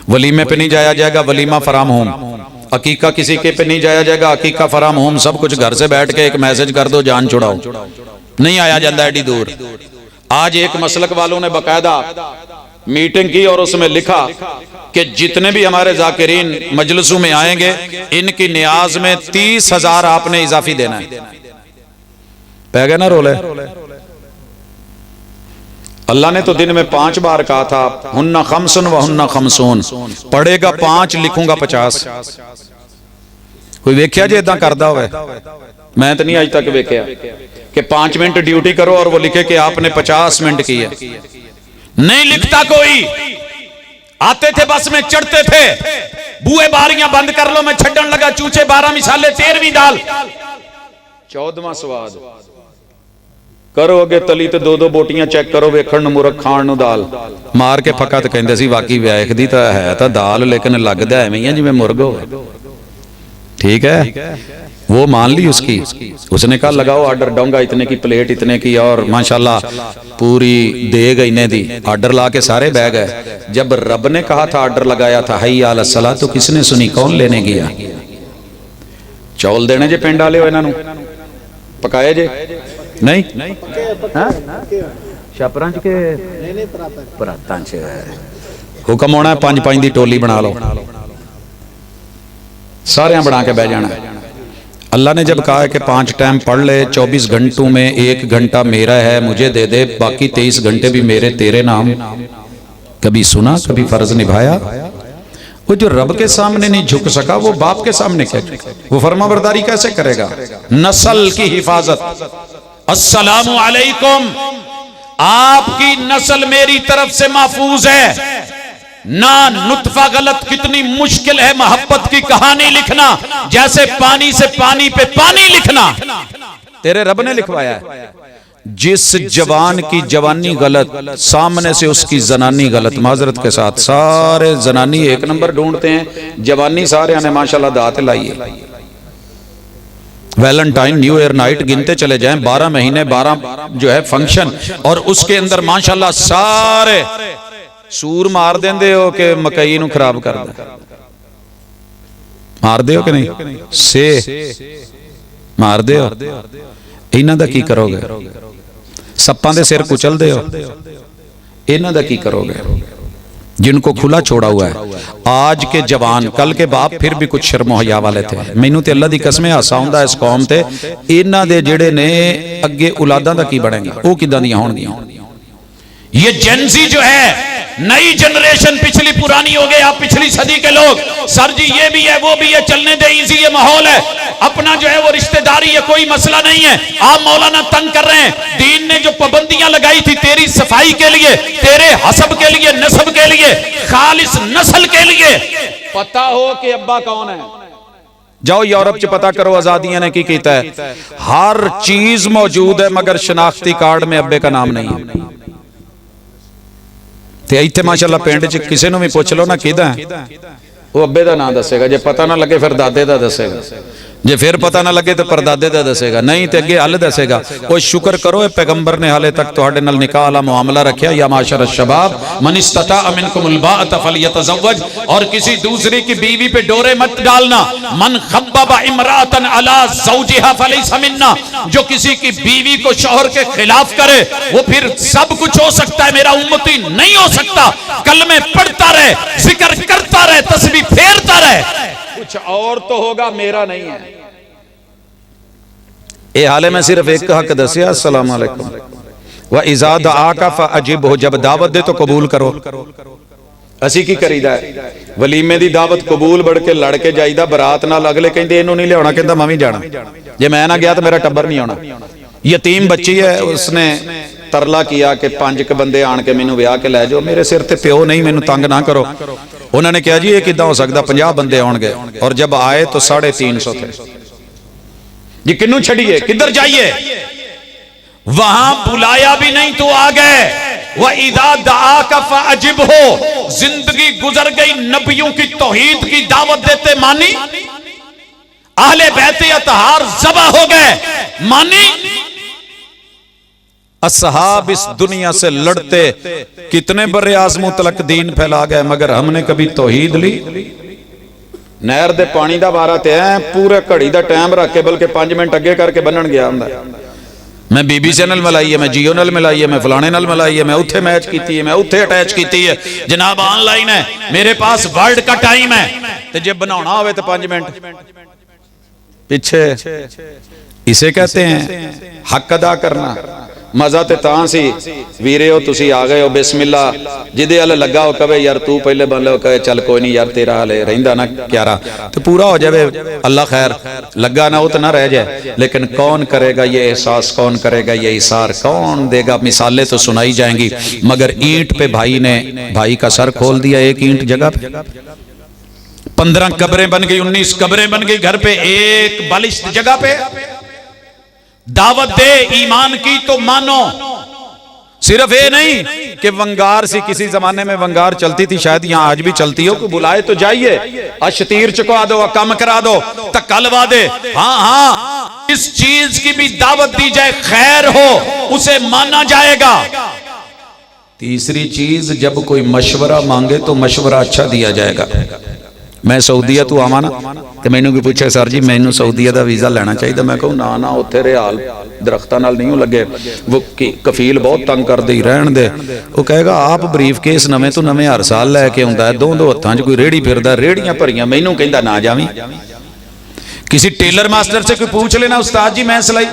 वलीमे पे नहीं जाया जाएगा, वलीमा फ्रॉम होम, अकीका किसी के पे नहीं जाया जाएगा, अकीका फ्रॉम होम। सब कुछ घर से बैठ के एक मैसेज कर दो, जान छुड़ाओ, नहीं आया जाता एडी दूर। आज एक मसलक वालों ने बकायदा मीटिंग की और उसमें लिखा कि जितने भी हमारे जाकिरीन मजलिसों में आएंगे, इनकी नियाज में 30,000 आपने इजाफी देना है। पै गए ना रोले? अल्लाह ने तो दिन में 5 बार कहा था, हुन्ना खमसुन व हुन्ना खमसून, पढ़ेगा 5 लिखूंगा 50। कोई वेख्या जे इदा करदा होवे? मैं तो नहीं आज तक वेख्या कि 5 मिनट ड्यूटी करो और वो लिखे कि आपने 50 मिनट की है। नहीं लिखता कोई। आते थे बस में, चढ़ते थे, बुए बारियां बंद कर लो, मैं छड्डन लगा चूचे 12 मिसाले 13वीं दाल, 14वां स्वाद करो अगे तली ते 2-2 बोटियां चेक करो, वेखण नूं मुरख खाण नूं दाल। मार के पक्का तो कहंदे सी वाकई वेखदी तां है तां दाल, लेकिन लगदा एवें ही है जिवें मुर्ग होवे। ठीक है, वो मान ली उसकी। उसने कहा लगाओ ऑर्डर, डोंगा इतने की, प्लेट इतने की, और माशाल्लाह पूरी देग इतने दी। ऑर्डर ला के सारे बह गए। जब रब ने कहा था, ऑर्डर लगाया था, हय्या अला सलाह, तो किसने सुनी? कौन लेने गया? चौल देने जे पिंड वाले हो, इन्हां नूं पकाए जे नहीं? छापरां च के परातां च हुक्म होना 5-5 दी टोली बना लो, सारे बना के बह जाना। अल्लाह ने जब कहा है कि 5 टाइम पढ़ ले, 24 घंटों में 1 घंटा मेरा है, मुझे दे दे, बाकी 23 घंटे भी मेरे तेरे नाम। कभी सुना, कभी फर्ज निभाया? वो जो रब के सामने नहीं झुक सका, वो बाप के सामने क्या झुके? वो फरमाबरदारी कैसे करेगा? नस्ल की हिफाजत, अस्सलामु अलैकुम, आपकी नस्ल मेरी तरफ से महफूज है ना। नुतफा गलत, कितनी मुश्किल है मोहब्बत की कहानी लिखना, जैसे पानी से पानी पे पानी लिखना, तेरे रब ने लिखवाया है। जिस जवान की जवानी गलत, सामने से उसकी जनानी गलत। माजरत के साथ, सारे जनानी 1 नंबर ढूंढते हैं, जवानी सारे ने माशाल्लाह दात लाई है। वैलेंटाइन, न्यू ईयर नाइट गिनते चले जाएं, 12 महीने 12 जो है फंक्शन, और उसके अंदर माशाल्लाह सारे सूर मार देंदे हो कि मकई नूं खराब कर दे। मार दे हो कि नहीं? से मार दे हो। इन्हां दा की करोगे? सप्पां दे सिर कुचल दे हो, इन्हां दा की करोगे? जिनको खुला छोड़ा हुआ है। आज के जवान, कल के बाप फिर भी कुछ शर्म हया वाले थे। मैनू ते अल्लाह दी कसम हासा हुंदा इस कौम ते, इन्हां दे जिहड़े ने अगे औलादां दा की बनेगा, वो किदां दियां होणगियां। ये जेनजी जो है, नई जनरेशन, पिछली पुरानी हो गई, आप पिछली सदी के लोग, सर जी ये भी है वो भी है, चलने दे, इजी ये माहौल है, अपना जो है वो रिश्तेदारी है, कोई मसला नहीं है। आप मौलाना तंग कर रहे हैं। दीन ने जो पाबंदियां लगाई थी तेरी सफाई के लिए, तेरे हसब के लिए, नसब के लिए, खालिस नस्ल के लिए, पता हो कि अब्बा कौन है। जाओ यूरोप च पता करो, आजादियां ने की कीता है। हर चीज मौजूद है, मगर शनाख्ती कार्ड में अब्बे का नाम नहीं है। ਤੇ ਇੱਥੇ ਮਾਸ਼ਾਅੱਲਾ ਪਿੰਡ 'ਚ ਕਿਸੇ ਨੂੰ ਵੀ ਪੁੱਛ ਲਓ ਨਾ ਕਿਹਦਾ ਹੈ, ਉਹ ਅੱਬੇ ਦਾ ਨਾਂ ਦੱਸੇਗਾ। ਜੇ ਪਤਾ ਨਾ ਲੱਗੇ ਫਿਰ ਦਾਦੇ ਦਾ ਦੱਸੇਗਾ, ਜੇ ਫਿਰ ਪਤਾ ਨਾ ਲੱਗੇ ਤਾਂ ਪਰਦਾਦੇ ਦਾ ਦੱਸੇਗਾ, नहीं तो अगे हल दसेगा। कोई शुक्र करो पैगंबर ने हाले तक तुहाडे नाल निकाह वाला मुआमला रखा, या माशर शबाब मन इस्तता मिनकुमुल बाअत फलयतज़व्वज, और किसी दूसरे की बीवी पे डोरे मत डालना। मन खब्बबा इमरातन अला ज़ौजिहा फलैसा मिन्ना, जो किसी की बीवी को शौहर के खिलाफ करे वो फिर सब कुछ हो सकता है, मेरा उम्मती नहीं हो सकता। कलमे पढ़ता रहे, जिक्र करता रहे, तस्बीह फेरता रहे, कुछ और तो होगा, मेरा नहीं है। ये हाले में सिर्फ एक हक दसिया, अस्सलाम वालेकुम व इज़ा दआका फअजिब हो, जब दावत दे तो कबूल करो। असी की करीदा है, वलीमे दी दावत कबूल बढ़ के लड़ के जाईदा, बरात नाल अगले कहंदे इन्हों नहीं लियाना, कहंदा मैं भी जाना, जे मैं ना गया तो मेरा टब्बर नहीं आना। यतीम बच्ची है, उसने तरला किया कि 5 बंदे आन के मैनू ब्याह के लै जाओ, मेरे सिर ते प्यो नहीं, मैनू तंग ना करो। उन्होंने कहा जी ये किद्दां हो सकदा, 50 बंदे आउणगे, और जब आए तो 350 थे जी। किन्नू छड़िए, किधर जाइए, वहां बुलाया भी नहीं तो आ गए। वह इदा दआका फअजिब हो, जिंदगी गुजर गई, नबियों की तौहीद की दावत देते मानी, अहले बैते अतहार ज़बा हो गए मानी, असहाब इस दुनिया से लड़ते कितने बड़े आज़मों तलक दीन फैला गए, मगर हमने कभी तौहीद ली। नहर दे पानी दा वारा ते है, पूरे घड़ी दा टाइम रख के बल्कि 5 मिनट अगे करके बन्नण गया हुंदा। मैं BBC नाल मिलाई है, मैं जियो नाल मिलाई है, मैं फलाने नाल मिलाई है, मैं उत्थे मैच कीती है, मैं उत्थे अटैच कीती है, जनाब ऑनलाइन है, मेरे पास वर्ल्ड का टाइम है, ते जे बनाना होवे तो 5 मिनट पीछे। इसे कहते हैं हक अदा करना। मजा ते तां सी वीरे हो, तुसी आ गए हो, बिस्मिल्ला, जिदे हल लगा हो कवे यार तू पहले बन लो, कहे चल कोई नहीं यार तेरा हले रहिंदा ना 11 तो पूरा हो जाए, अल्लाह खैर, लगा ना हो तो ना रह जाए। लेकिन कौन करेगा ये एहसास, कौन करेगा ये इशार, कौन देगा? मिसालें तो सुनाई जाएंगी, मगर ईंट पे भाई ने भाई का सर खोल दिया, एक ईंट जगह पे 15 कब्रें बन गई, 19 कब्रें बन गई घर पे, एक बलिष्ठ जगह पे। दावत दे ईमान की तो मानो, सिर्फ ये नहीं कि वंगार सी, किसी जमाने में वंगार चलती थी, शायद यहाँ आज भी चलती हो, कि बुलाए तो जाइए, अशतीर चुका दो, कम करा दो, धक्का लगा दे, हाँ हाँ, इस चीज की भी दावत दी जाए, खैर हो, उसे माना जाएगा। तीसरी चीज, जब कोई मशवरा मांगे तो मशवरा अच्छा दिया जाएगा। मैं सऊदीया तू आवा ना तो मैनू भी पूछे सर जी मैनू सऊदीया का वीज़ा लेना चाहिए, मैं कहूँ ना ना उत्थे रियाल दरख्तां नाल नहीं लगे, वो कफील बहुत तंग कर दे, रहन दे। वो कहेगा आप बरीफ केस नवें तो नवें हर साल लैके आउंदा है, 2 हत्थां 'च कोई रेहड़ी फिरदा, रेहड़ियां भरियां, मैनू कहंदा ना जावीं। किसी टेलर मास्टर से कोई पूछ लेना उस्ताद जी मैं सिलाई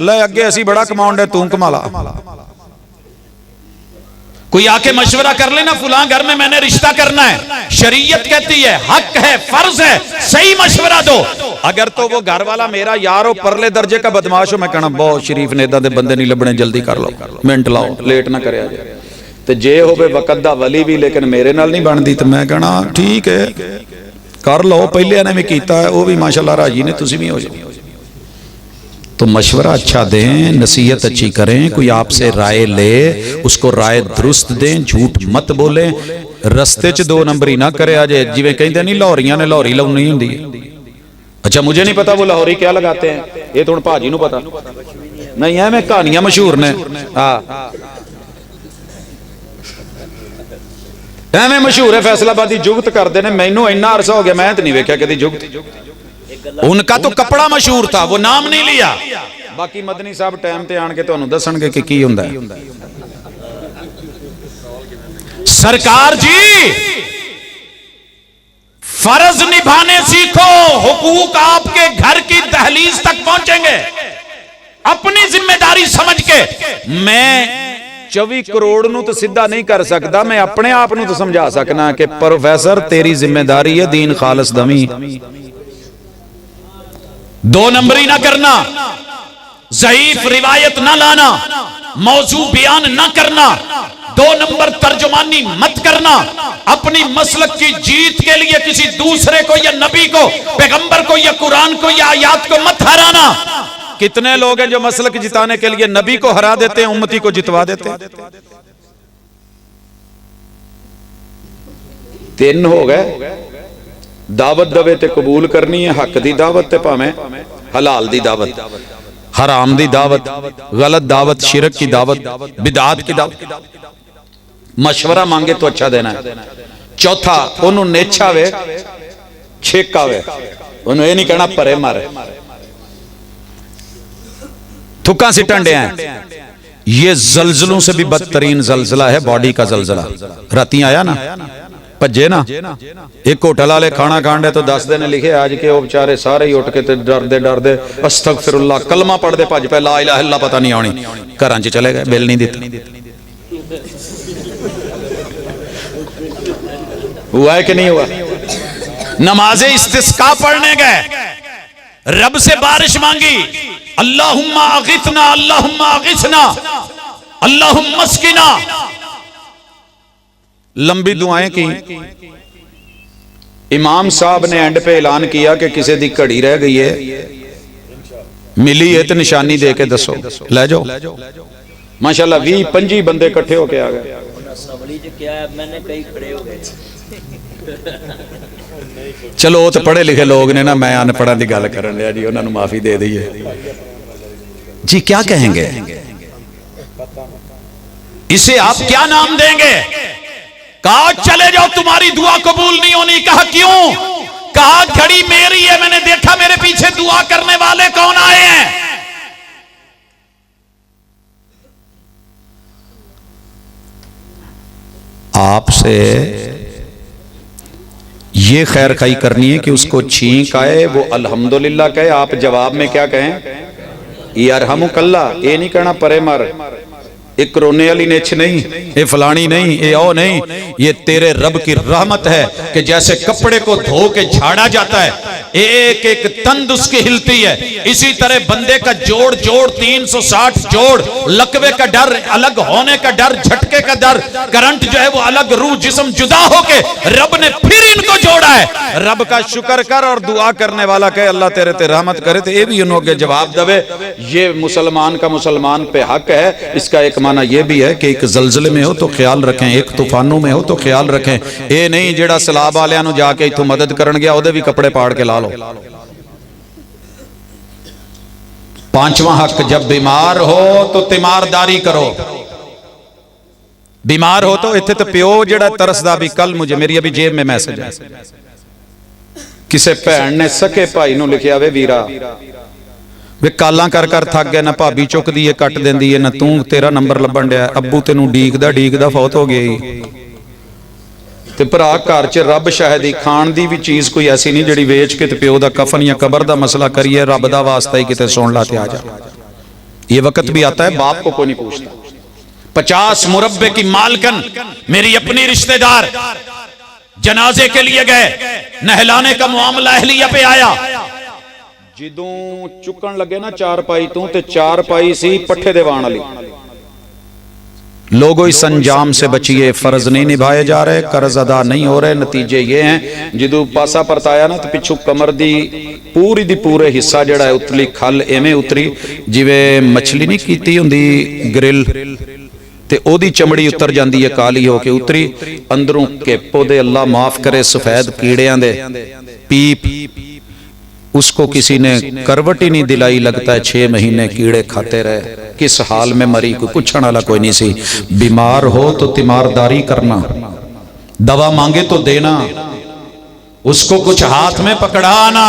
लै अगे असी बड़ा कमाउंड है, तू कमा ला। कोई आके मशवरा कर लेना फुला घर में मैंने रिश्ता करना है, शरीयत कहती है, हक है, फर्ज है, सही मशवरा दो। अगर तो वो घर वाला मेरा यार हो, परले दर्जे का बदमाश हो, मैं कहना बहुत शरीफ ने इदां दे बंदे नहीं लभणे, जल्दी कर लो, मिनट लाओ, लेट ना करे जाए। ते जे होवे वकत दा वली भी लेकिन मेरे नाल नहीं बनदी, तो मैं कहना ठीक है कर लो, पहले ने भी कीता है, वो भी माशाल्लाह राजी ने, तुसी भी हो जाओ। तो मशवरा अच्छा दें, नसीहत अच्छी करें, कोई आपसे राय ले उसको राय दुरुस्त दें, झूठ मत बोलें, रस्ते च 2 नंबरी ना करे। अजे जिवें कहते नहीं लाहौरियां ने लाहौरी लाउनी हुंदी, अच्छा मुझे नहीं पता वो लाहौरी क्या लगाते हैं, ये तो हुण भाजी नूं पता नहीं है, मैं कहानियां मशहूर ने, हाँ एवें मशहूर है फैसलाबादी जुगत करते हैं, मैनू इन्ना अरसा हो गया मैं तो नहीं वेख्या कदी जुगत। उनका तो कपड़ा मशहूर था, वो नाम नहीं लिया, बाकी मदनी साहब टाइम ते आन के तुहानूं दसणगे कि की हुंदा है। सरकार जी फर्ज निभाने सीखो, हुकूक आपके घर की दहलीज तक पहुंचेंगे, अपनी जिम्मेदारी समझ के। मैं 24 करोड़ नूं तो सीधा नहीं कर सकता, मैं अपने आप नूं तो समझा सकना कि प्रोफेसर तेरी जिम्मेदारी है दीन खालस दमी, 2 नंबरी ना करना, ज़ईफ रिवायत ना लाना, मौजू बयान ना करना, 2 नंबर तर्जुमानी मत करना, अपनी मसलक की जीत के लिए किसी दूसरे को या नबी को, पैगंबर को या कुरान को या आयात को मत हराना। कितने लोग हैं जो मसलक जिताने के लिए नबी को हरा देते हैं, उम्मती को जितवा देते हैं। तीन हो गए। दावत दवे ते कबूल करनी है, हक दी दावत ते भावें हलाल दी दावत, हराम दी दावत, गलत दावत, शिरक की दावत, बिदात की दावत। मशवरा मांगे तो अच्छा देना है। चौथा, ओनू नेछा वे छेका वे, ओनू ये नहीं कहना परे मारे थुक्का सिटन डे हैं। ये जलजलों से भी बदतरीन जलजला है बॉडी का जलजला। राती आया ना, भजे ना, एक होटल वाले खाना खान डे तो 10 दिन लिखे आज के वो बेचारे सारे ही उठ के ते डरदे डरदे अस्तगफिरुल्लाह कलमा पढ़दे भज पे ला इलाहा इल्लल्लाह पता नहीं आनी, घरां च चले गए, बिल नहीं दिता। हुआ है कि नहीं हुआ? नमाजे इस्तिस्का पढ़ने गए, रब से बारिश मांगी, अल्लाहुम्मा अगिथना, अल्लाहुम्मा अगिथना, अल्लाहुम्मा अस्किना, लंबी दुआएं की। इमाम साहब ने एंड पे ऐलान किया कि किसी दी घड़ी रह गई है, मिली है तो निशानी दे के दसो, ले जाओ। माशाल्लाह 20-25 बंदे इकट्ठे होके आ गए। चलो वो तो पढ़े लिखे लोग ने ना, मैं अनपढ़ा की गल कर रहा जी, उन्होंने माफी दे दी है जी। क्या कहेंगे इसे, आप क्या नाम देंगे? कहा चले जाओ तुम्हारी दुआ कबूल नहीं होनी। कहा क्यों? कहा घड़ी मेरी है, मैंने देखा मेरे पीछे दुआ करने वाले कौन आए हैं। आपसे ये खैर खाई करनी है कि उसको छींक आए वो अल्हम्दुलिल्लाह कहे, आप जवाब में क्या कहें? यरहमुकल्लाह। ये नहीं कहना परे मर, एक रोने वाली नेछ नहीं, ये फलानी नहीं, ये ओ नहीं, ये तेरे रब की रहमत है कि जैसे कपड़े को धो के झाड़ा जाता है, एक एक तंद उसकी हिलती है, इसी तरह बंदे का जोड़ जोड़ 360 जोड़, लकवे का डर, अलग होने का डर, झटके का डर, करंट जो है वो अलग, रूह जिस्म जुदा होके रब ने फिर इनको जोड़ा है। रब का शुक्र कर और दुआ करने वाला कहे अल्लाह तेरे ते रहमत करे, तो ये भी उन्होंने जवाब दवे। ये मुसलमान का मुसलमान पे हक है। इसका एक माना यह भी है कि एक जलजले में हो तो ख्याल रखें, एक तूफानों में हो तो ख्याल रखें। ये नहीं जेड़ा सलाब वालियां नूं जाके इथों मदद करन गया ओदे भी कपड़े पाड़ के ला लो। पांचवा हक, जब बीमार हो तो तीमारदारी करो। बीमार हो तो इत्थे तो प्यो जेड़ा तरसदा भी, कल मुझे मेरी अभी जेब में मैसेज है, किसे भैन ने सके भाई नूं लिखिया वे वीरा वे काला कर कर थक गया, ना भाभी चुकदी है कट देंदी है, ना तू तेरा नंबर लभन दिया, अब्बू तेनू डीकदा डीकदा फौत हो गई। ते भरा घर च रब शायद खाण दी भी चीज कोई ऐसी नहीं जिहड़ी वेच के ते प्यो दा कफन या कबर दा मसला करिए, रब दा वास्ता ही किते सुन ला ते आ जा। ये वक्त भी आता है बाप को कोई नहीं पूछता। 50 मुरब्बे की मालकन मेरी अपनी रिश्तेदार जनाजे के लिए गए, नहलाने का मामला अहलिया पे आया, जिदों चुकन लगे ना चारपाई तू ते चारपाई सी पट्ठे देवान वाली। लोगों इस अंजाम से बचिए, फर्ज नहीं निभाए जा रहे, कर्ज अदा नहीं हो रहे। नतीजे ये हैं जिदों पासा परताया ना तो पिछू कमर दी पूरे हिस्सा जड़ा है उतली खल एवें उतरी जिवें मछली नहीं कीती हुंदी ग्रिल ते ओदी चमड़ी उतर जाती है, काली होके उतरी, अंदरों घेपो दे अल्लाह माफ करे सफेद कीड़ियां दे पीप, उसको किसी ने करवट ही नहीं दिलाई, लगता है 6 महीने कीड़े खाते रहे। किस हाल में मरी कोई पूछने वाला कोई नहीं सी। बीमार हो तो तीमारदारी करना, दवा मांगे तो देना, उसको कुछ हाथ में पकड़ाना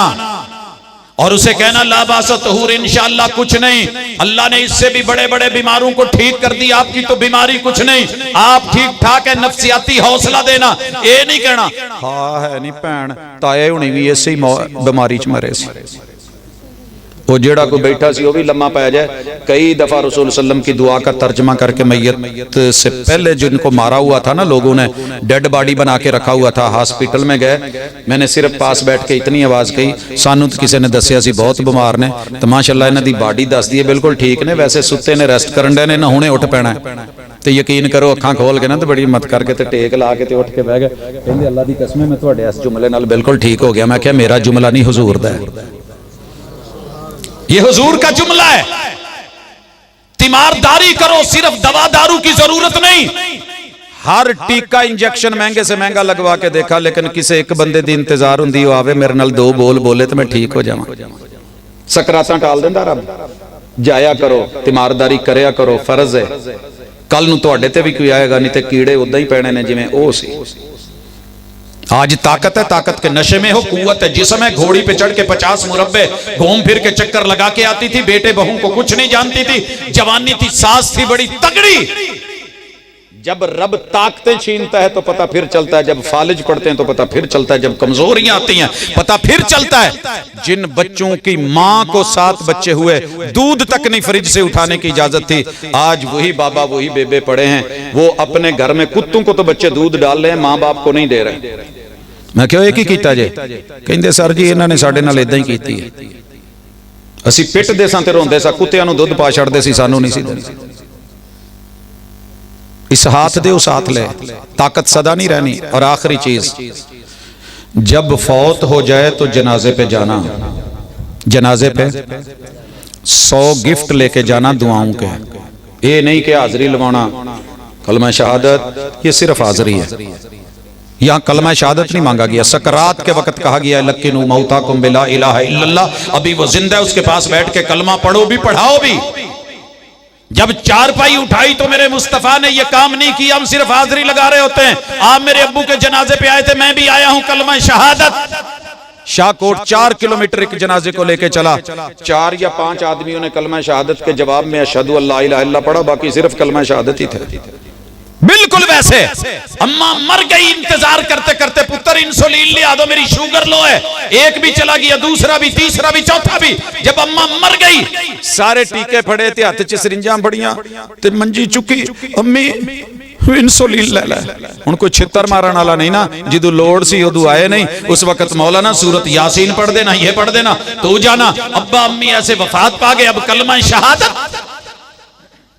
और उसे कहना ला बासा तहूर इंशाअल्लाह कुछ नहीं, अल्लाह ने इससे भी बड़े बड़े बीमारों को ठीक कर दिया, आपकी तो बीमारी कुछ नहीं, आप ठीक ठाक है। नफसियाती हौसला देना, ये नहीं कहना हाँ है नहीं भैन ताए हुणी भी इसे ही बीमारी च मरे सी, वो जेड़ा कोई बैठा सी वो भी लम्मा पै जाए। कई दफा रसूल सल्लम की दुआ का तर्जमा करके मैयत से पहले जिनको मारा हुआ था ना लोगों ने डेड बॉडी बना के रखा हुआ था, हॉस्पिटल में गए, मैंने सिर्फ पास बैठ के इतनी आवाज कही, सानू तो किसी ने दसिया सी बहुत बीमार ने, तो माशाअल्लाह इन्हां दी बॉडी दस दी है बिल्कुल ठीक ने, वैसे सुते ने रेस्ट करन दे ने ना, हुणे उठ पैना तो यकीन करो अखां खोल के ना तो बड़ी हिम्मत करके ते टेक ला के ते उठ के बह गए, कहंदे अल्लाह दी कसम मैं तुहाडे इस जुमले नाल बिल्कुल ठीक हो गया। मैं क्या मेरा जुमला नहीं हुजूर दा है, ये हुजूर का जुमला है। तीमारदारी करो, सिर्फ दवा दारू की जरूरत नहीं, हर टीका इंजेक्शन महंगे से महंगा लगवा के देखा, लेकिन किसी एक बंदे दी इंतजार हुंदी ओ आवे मेरे नाल दो बोल बोले तो मैं ठीक हो जावां। सकरातां टाल दिंदा रब। जाया करो, तीमारदारी करया करो, फर्ज है। कल नूं तुहाडे ते भी कोई आएगा, नहीं ते कीड़े उदां ही पैणे ने जिवें ओ सी। आज ताकत है, ताकत के नशे में हो, कुव्वत है जिस्म है, घोड़ी पे चढ़ के 50 मुरब्बे घूम फिर के चक्कर लगा के आती थी, बेटे बहू को कुछ नहीं जानती थी, जवानी थी, सास थी बड़ी तगड़ी। जब रब ताकतें छीनता है तो पता फिर चलता है, जब फालिज पड़ते हैं तो पता फिर चलता है, जब कमजोरियां आती हैं पता फिर चलता है। जिन बच्चों की मां को 7 बच्चे हुए, दूध तक नहीं फ्रिज से उठाने की इजाजत थी, आज वही बाबा वही बेबे पड़े हैं, वो अपने घर में कुत्तों को तो बच्चे दूध डाल रहे हैं, मां बाप को नहीं दे रहे। मैं क्यों एक ही कीता जे, कहंदे सर जी इन्हां ने साडे नाल इदां ही कीती है, ਅਸੀਂ ਪਿੱਟਦੇ ਸਾਂ ਤੇ ਰੋਂਦੇ ਸਾਂ, ਕੁੱਤਿਆਂ ਨੂੰ ਦੁੱਧ ਪਾ ਛੱਡਦੇ ਸੀ, ਸਾਨੂੰ ਨਹੀਂ ਸੀ ਦਿੰਦੇ। इस हाथ दे उस हाथ ले, ताकत सदा नहीं रहनी। और आखिरी चीज, जब फौत हो जाए तो जनाजे पे जाना, जनाजे पे 100 गिफ्ट लेके जाना दुआओं के। ये नहीं कि हाजरी लवाना, कलमा शहादत, ये सिर्फ हाजरी है। यहाँ कलमा शहादत नहीं मांगा गया। सकरात के वक्त कहा गया लक्किनू मौताकुम बिला इलाहा इल्लल्लाह, अभी वो जिंदा है, उसके पास बैठ के कलमा पढ़ो भी पढ़ाओ भी। जब चारपाई उठाई तो मेरे मुस्तफा ने यह काम नहीं किया, हम सिर्फ हाजिरी लगा रहे होते हैं। आप मेरे अब्बू के जनाजे पे आए थे, मैं भी आया हूं, कलमा शहादत। शाहकोट 4 किलोमीटर एक जनाजे को लेके चला, 4 या 5 आदमियों ने कलमा शहादत के जवाब में अशहदु अल्ला इलाहा इल्लल्लाह पढ़ा, बाकी सिर्फ कलमा शहादत ही थे। बिल्कुल वैसे अम्मा मर गई, इंतजार करते करते पुत्र इंसुलिन लिया दो, मेरी शुगर लो है। एक भी चला गया, दूसरा भी, तीसरा भी, चौथा भी। जब अम्मा मर गई, सारे टीके फड़े थे, हाथ च सरिंजां बड़ियां ते मंजी चुकी, अम्मी इंसुलिन ले लै। हुण कोई छित्तर मारन वाला नहीं ना, जिदू लोड़ सी उदू आए नहीं। उस वक्त मौलाना सूरत यासीन पढ़ देना, ये पढ़ देना, तू जाना। अब्बा अम्मी ऐसे वफात पा गए, अब कलमा शहादत।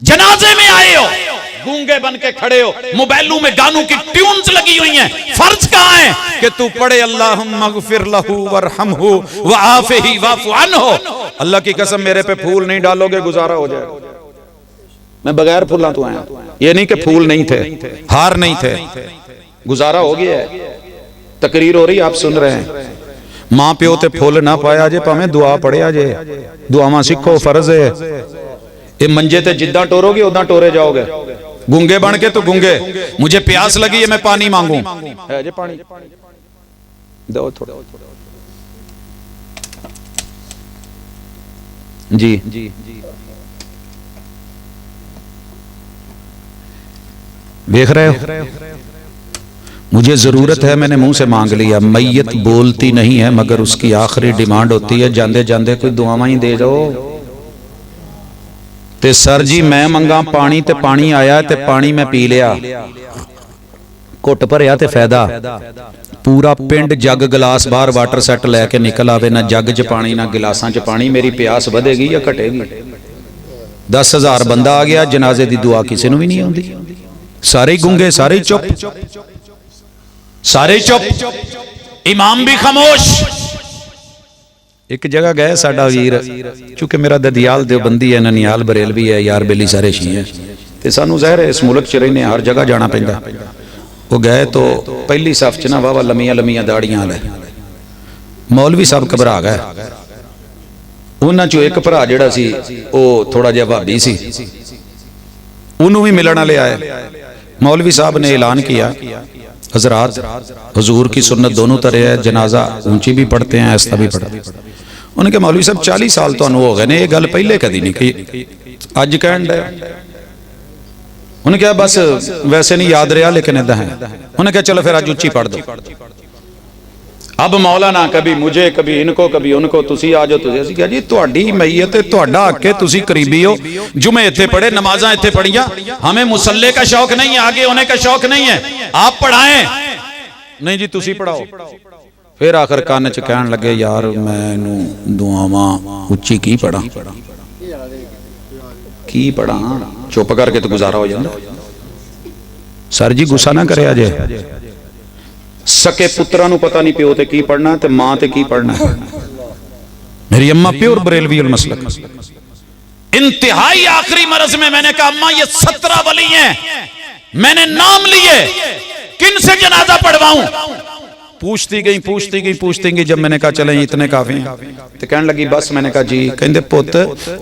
जनाजे में आए हो, गूंगे बन के खड़े हो, मोबाइलों में गानों की ट्यून्स लगी हुई हैं, फर्ज कहां है कि तू पढ़े अल्लाहुम्मा गफिर लहू वरहमहू वआफिही वाफु अन्हु। अल्लाह की कसम मेरे पे फूल नहीं डालोगे गुजारा हो जाएगा। मैं बगैर फूलों तो आया, ये नहीं कि फूल नहीं थे, हार नहीं थे, गुजारा हो गया है। तकरीर हो रही, आप सुन रहे हैं। मां प्यो ते फुल ना पाया जे, भावें दुआ पढ़िया जे, दुआवां सीखो, फर्ज है। ये मंजे ते जिद्दां टोरोगे उदां टोरे जाओगे। गूंगे बन के तो गूंगे, मुझे प्यास लगी है मैं पानी मांगू, है जे पानी दो थोड़ा जी। देख रहे हो, मुझे जरूरत है, मैंने मुंह से मांग लिया। मैयत बोलती नहीं है, मगर उसकी आखिरी डिमांड होती है जांदे जांदे कोई दुआवां ही दे दो। ते सर जी मैं मंगा पानी, ते पानी आया ते पानी मैं पी लिया, घुट भरिया ते फायदा। पूरा पिंड जग गिलास बाहर वाटर सैट लैके निकल आवे, ना जग च पानी ना गिलासां च पानी। मेरी प्यास बढ़ेगी या घटेगी? 10,000 बंदा आ गया, जनाजे दी दुआ किसी नूं भी नहीं आउंदी। सारे गूंगे, सारे चुप, सारे चुप, इमाम भी खामोश। एक जगह गए साडा वीर, चूंकि मेरा ददियाल देवबंदी है, ननियाल बरेलवी है, यार बेली सारे शी है, ते सानू ज़ाहिर है इस मुल्क च रहने हर जगह जाना पैंदा। वो गए तो पहली सफ च ना वावा लमिया लमिया दाड़ियां वाले मौलवी साहब घबरा गए। उन्हां चों एक भरा जिहड़ा सी वो थोड़ा जिहा भाबी सी, उन्होंने भी मिलने वाले आए। मौलवी साहब ने ऐलान किया, हजरात हुजूर की सुन्नत दोनों तरह है, जनाजा ऊंची भी पढ़ते हैं, ऐसा भी पढ़ते हैं। उन्होंने कहा मौलवी साहब 40 साल तो हो गए ने, ये गल पहले कदी नहीं की, अज कहन दे। उन्होंने कहा बस वैसे नहीं याद रहा, लेकिन इदा है। उन्होंने कहा चलो फिर अज उच्ची पढ़ दो। अब मौलाना कभी मुझे, कभी इनको, कभी उनको, तुसी आ जाओ, तुसी। असीं कहा जी तुहाडी मैयत है, तुहाडा हक है, तुसी करीबी हो, जुमे इत्थे पढ़े, नमाज़ां इत्थे पढ़ियां, हमें मुसल्ले का शौक नहीं है, आगे होने का शौक नहीं है, आप पढ़ाएं। नहीं जी तुसी पढ़ाओ। फिर आखिर कान च कहन लगे यार मैनू दुआवां उच्ची की पढ़ा, की पढ़ा, चुप करके तो गुजारा हो जाता। सर जी गुस्सा ना करे अजे, सके पुत्रा नू पता नहीं प्यो ते की पढ़ना ते मां ते की पढ़ना। मेरी अम्मा प्योर बरेलवी उल मसलक, इंतहाई आखिरी मरज में मैंने कहा अम्मा ये 17 वली हैं, मैंने नाम लिए, किन से जनाजा पढ़वाऊं? पूछती गई। जब मैंने कहा चले इतने काफी हैं, तो कहने लगी बस। मैंने कहा जी। कहते पुत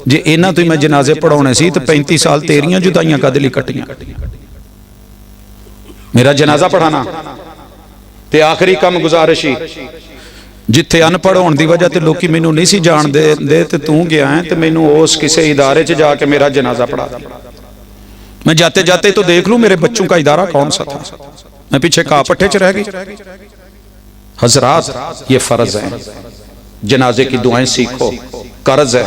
जे इन्हां तो मैं जनाजे पढ़ाने सी तो 35 साल तेरियां जुदाइयां कद लई कट्टियां, मेरा जनाजा पढ़ाना ते आखिरी कम गुजारिश ही जिथे अनपढ़ होने की वजह ते लोकी मैनू नहीं सी जान दे ते तू गया है तो मैनू उस किसी इदारे च जाके मेरा जनाजा पढ़ा दे। मैं जाते जाते तो देख लूं मेरे बच्चों का इदारा कौन सा था, मैं पीछे घाह पट्टे च रह गई। हजरात ये फर्ज है, जनाजे की दुआएं सीखो, कर्ज है।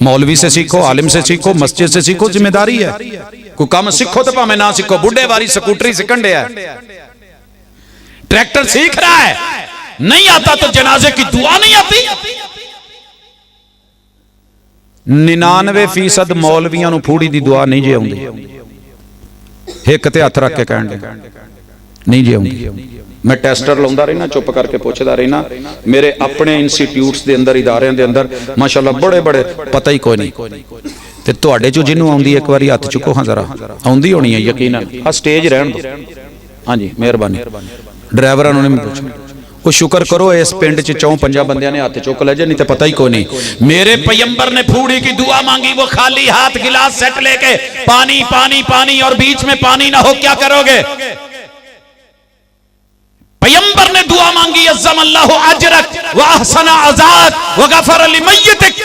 मौलवी से सीखो, आलिम से सीखो, मस्जिद से सीखो, जिम्मेदारी है। कोई काम सीखो तो भाਵੇਂ ना सीखो। बुढ़े वाली स्कूटरी सिखण है, ट्रैक्टर सीख रहा है, नहीं आता तो जनाजे की दुआ नहीं आती। 99% मौलवियां नूं फूड़ी दी दुआ नहीं जे आउंदी। एक ते हथ रख के कहण दे नहीं जे आउंदी। मैं टेस्टर लाउंदा रहना, चुप करके पुछदा रहना। मेरे अपने इंस्टीट्यूट्स दे अंदर, इदारियां दे अंदर माशाअल्लाह बड़े बड़े पता ही कोई नहीं। ते तुहाडे चों जिन्हों आउंदी एक बारी हथ चुको हां, जरा आउंदी होनी है यकीनन। आ स्टेज रहण दो। हाँ जी मेहरबानी। ड्राइवरां नूं नहीं पुछना। वो शुक्र करो इस पिंड च 4-5 बंदियां ने हाथ चुक ले जे, नहीं तो पता ही कोई नहीं। मेरे पैगंबर ने फूड़ी की दुआ मांगी, वो खाली हाथ गिलास सेट लेके पानी पानी पानी और बीच में पानी ना हो, क्या करोगे? पैगंबर ने दुआ मांगी, अज़्ज़मल्लाहु अजरक व अहसना अज़ाक व गफर लिमय्यतिक।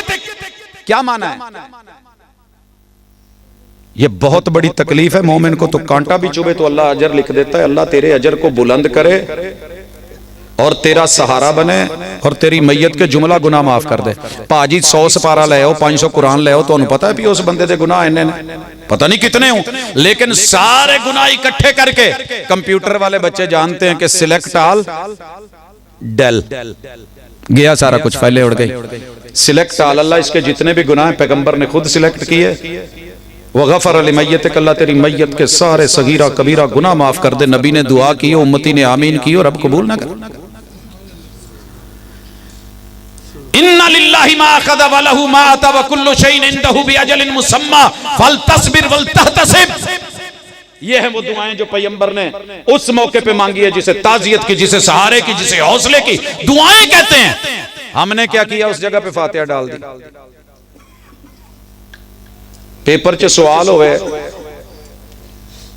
क्या माना है? ये बहुत बड़ी तकलीफ है मोमिन को। तो कांटा भी चुभे तो अल्लाह अजर लिख देता है। अल्लाह तेरे अजर को बुलंद करे और तेरा सहारा बने और तेरी मैयत के जुमला गुनाह माफ कर दे। भाजी 100 सपारा ले आओ, 500 कुरान ले आओ, तो पता है भी उस बंदे के गुनाह इन्ने ने पता नहीं कितने हो, लेकिन सारे गुनाह इकट्ठे करके कंप्यूटर वाले बच्चे जानते हैं कि सिलेक्ट ऑल डेल गया, सारा कुछ फैले उड़ गई। सिलेक्ट ऑल, अल्लाह इसके जितने भी गुनाह पैगंबर ने खुद सिलेक्ट किए। वह गफर अली मैयत, अल्लाह तेरी मैयत के सारे सगीरा कबीरा गुनाह माफ कर दे। नबी ने दुआ की, उम्मती ने आमीन की और अब कबूल ना कर। इन्ना लिल्लाहि मा अखज़ व लहू मा अता व कुल्लु शैइन इंदहु बिअजलिन मुसम्मा फलतस्बिर वलतहतसिब। ये है वो दुआएं जो पैगंबर ने उस मौके पे मांगी है, जिसे ताज़ियत की, जिसे सहारे की, जिसे हौसले की दुआएं कहते हैं। हमने क्या किया? उस जगह पे फातिहा डाल दी। पेपर च सवाल होवे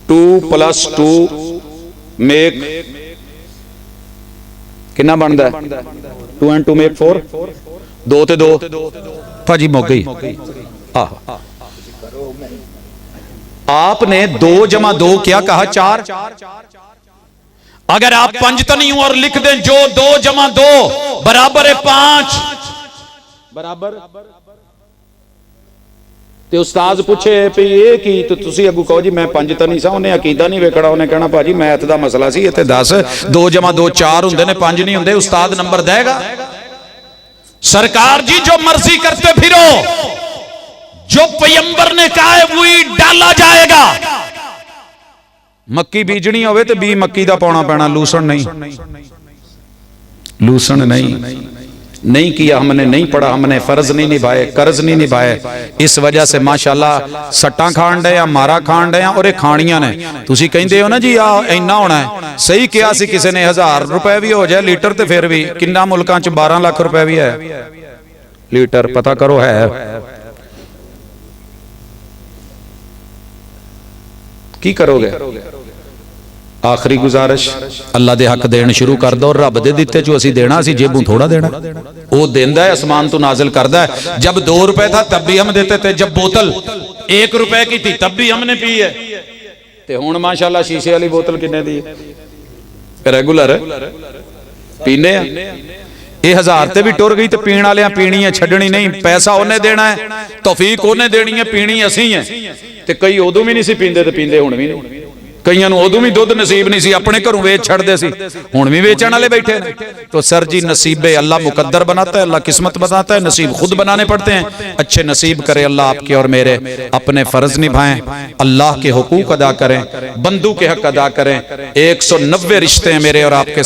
2 + 2 मेक कितना बनता है? 2 and 2 मेक 4। 2 ते 2 भाजी मुक गई। आपने 2 + 2 क्या कहा? 4। अगर आप पंजतनी और लिख दें जो 2 + 2 बराबर है 5 बराबर, ते उस्ताद पूछे भी ये की, तो तुसी अगू कहो जी मैं पंजतनी सा, उन्हें अकीदा नहीं वेखड़ा, उन्हें कहना भाजी मैथ दा मसला सी, इत्थे 10 2 + 2 4 हुंदे ने, 5 नहीं हुंदे। उस्ताद नंबर देगा? सरकार जी जो मर्जी करते फिरो, जो पैगंबर ने कहा है वही डाला जाएगा। मक्की बीजनी होवे तो बी मक्की दा पाउणा पैना, लूसण नहीं। लूसण नहीं किया हमने, नहीं पढ़ा हमने, फर्ज नहीं निभाए, कर्ज नहीं निभाए। इस वजह से माशाल्लाह सट्टां खाण डे, मारा खाण डे और ये खाणियां ने। तुसी कहंदे हो ना जी आ इन्ना होना है, सही किया सी किसी ने 1000 रुपए भी हो जाए लीटर, तो फिर भी किन्ना मुल्कां च 12 लाख रुपए भी है लीटर, पता करो है। की करोगे? आखिरी गुजारिश, अल्लाह दे हक देना शुरू कर दो। रब दे दिते जो असी देना, असी जेबों थोड़ा देना। वो देंदा है, आसमान तो नाजिल करदा है। जब 2 रुपए था तब भी हम देते थे, जब बोतल 1 रुपए की थी तब भी हमने पी है, ते हुण माशाल्लाह शीशे वाली बोतल किन्ने दी रेगुलर पीने। ये 1000 ते भी टुर गई तो पीण वालियां पीनी है, छड्डनी नहीं। पैसा उन्हें देना है, तौफीक उन्हें देनी है, पीनी असी है। ते कई उदों भी नहीं सी पींदे ते पींदे हुण भी नहीं। कईयां नूं उदों भी दुध नसीब नहीं सी, अपने घरों वेच छड़दे सी, हुण भी वेचण वाले बैठे ने। तो सर जी नसीबे अल्लाह मुकद्दर बनाता है, अल्लाह किस्मत बनाता है, नसीब खुद बनाने पड़ते हैं। अच्छे नसीब करे अल्लाह आपके और मेरे, अपने फर्ज निभाएं, अल्लाह के हुकूक अदा करें, बंदू के हक अदा करें। 190 रिश्ते हैं मेरे और आपके,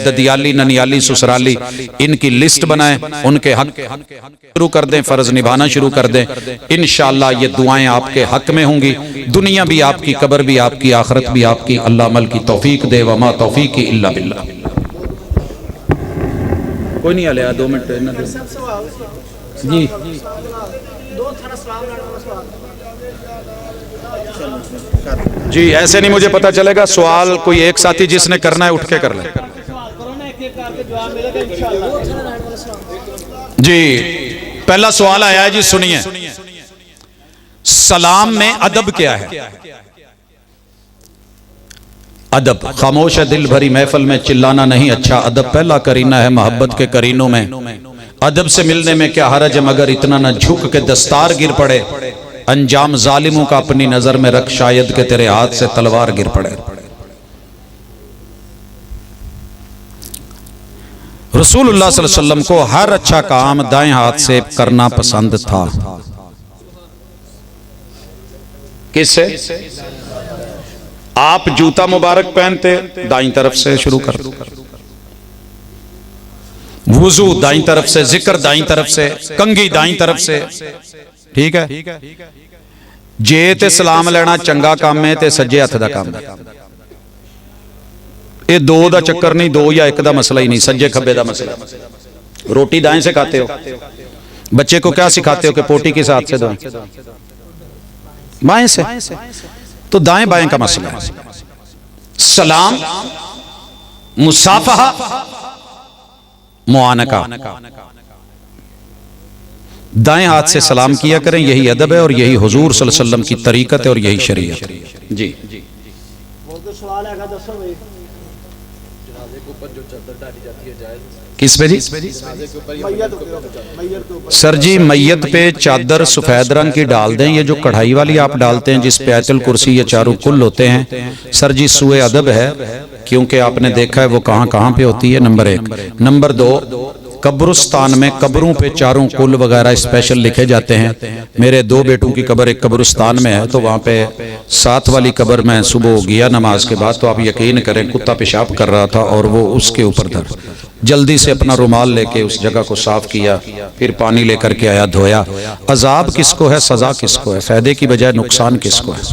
ददियाली, ननियाली, ससुराली, इनकी लिस्ट बनाएं, उनके हक शुरू कर दें, फर्ज निभाना शुरू कर दें। इंशाअल्लाह ये दुआएं आपके हक में होंगी, दुनिया भी आपकी, कब्र भी आपकी, आखिरत भी आपकी। अल्लाह अमल की तौफीक दे, वमा तौफीकी इल्ला बिल्लाह। कोई नहीं आया 2 मिनट जी। जी ऐसे नहीं मुझे पता चलेगा। सवाल कोई एक साथी जिसने करना है उठ के कर ले जी। पहला सवाल आया है जी, सुनिए। सलाम में अदब क्या है? अदब, खामोश है दिल भरी महफिल में चिल्लाना नहीं अच्छा। अदब पहला करीना है मोहब्बत के करीनों में। अदब से मिलने में क्या हरज है, मगर इतना न झुक के दस्तार गिर पड़े। अंजाम जालिमों का अपनी नजर में रख, शायद के तेरे हाथ से तलवार गिर पड़े। रसूलुल्लाह सल्लल्लाहु अलैहि वसल्लम को हर अच्छा काम दाएं हाथ से करना पसंद था। किससे? आप जूता मुबारक पहनते दाईं तरफ से शुरू कर, वुजू दाईं तरफ से, जिक्र दाईं तरफ से, कंघी दाईं तरफ से, ठीक है। जे ते सलाम लेना चंगा काम है ते सज्जे हथ दा काम है। ये 2 दा चक्कर नहीं, 2 या 1 दा मसला ही नहीं, सज्जे खब्बे दा मसला। रोटी दाएं से खाते हो, बच्चे को क्या सिखाते हो कि पोटी किस हाथ से दो? बाएं से। तो दाएं बाएं का मसला है। सलाम, मुसाफहा, मुआनका, दाएं हाथ से सलाम किया करें, यही अदब है और यही हुजूर सल्लल्लाहु अलैहि वसल्लम की तरीकत है और यही शरीयत है जी। किस पे जी? सर जी मैयत पे चादर सफेद रंग की डाल दें। ये जो कढ़ाई वाली आप डालते हैं जिस पे आयतुल कुर्सी या चारों कुल होते हैं, सर जी सुए अदब है, क्योंकि आपने देखा है वो कहाँ कहाँ पे होती है, नंबर 1। नंबर 2, कब्रिस्तान में कब्रों पे चारों कुल वगैरह स्पेशल लिखे जाते हैं। मेरे 2 बेटों की कब्र एक कब्रिस्तान में है, तो वहाँ पे 7 वाली कब्र में सुबह गया नमाज के बाद, तो आप यकीन करें कुत्ता पेशाब कर रहा था और वो उसके ऊपर था। जल्दी से अपना रुमाल लेके उस जगह को साफ किया, फिर पानी लेकर के आया, धोया। अजाब किसको है, सजा किसको है, फायदे की बजाय नुकसान किसको है?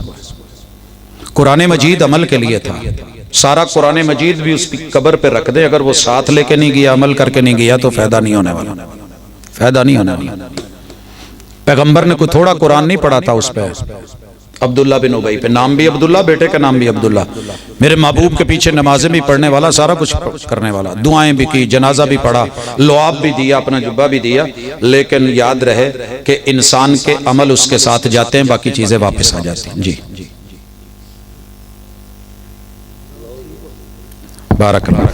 कुरान मजीद अमल के लिए था, सारा कुरान मजीद भी उसकी कब्र पे रख दे, अगर वो साथ लेके नहीं गया, अमल करके नहीं गया, तो फायदा नहीं होने वाला, फायदा नहीं होने वाला। पैगंबर ने कोई थोड़ा कुरान नहीं पढ़ा था उस पे। अब्दुल्ला बिन उबई पे, नाम भी अब्दुल्ला, बेटे का नाम भी अब्दुल्ला, मेरे महबूब के पीछे नमाजें भी पढ़ने वाला, सारा कुछ करने वाला, दुआएं भी की, जनाजा भी पढ़ा, लुआब भी दिया, अपना जुब्बा भी दिया। लेकिन याद रहे कि इंसान के अमल उसके साथ जाते हैं, बाकी चीजें वापस आ जाती हैं जी। बारक अल्लाह।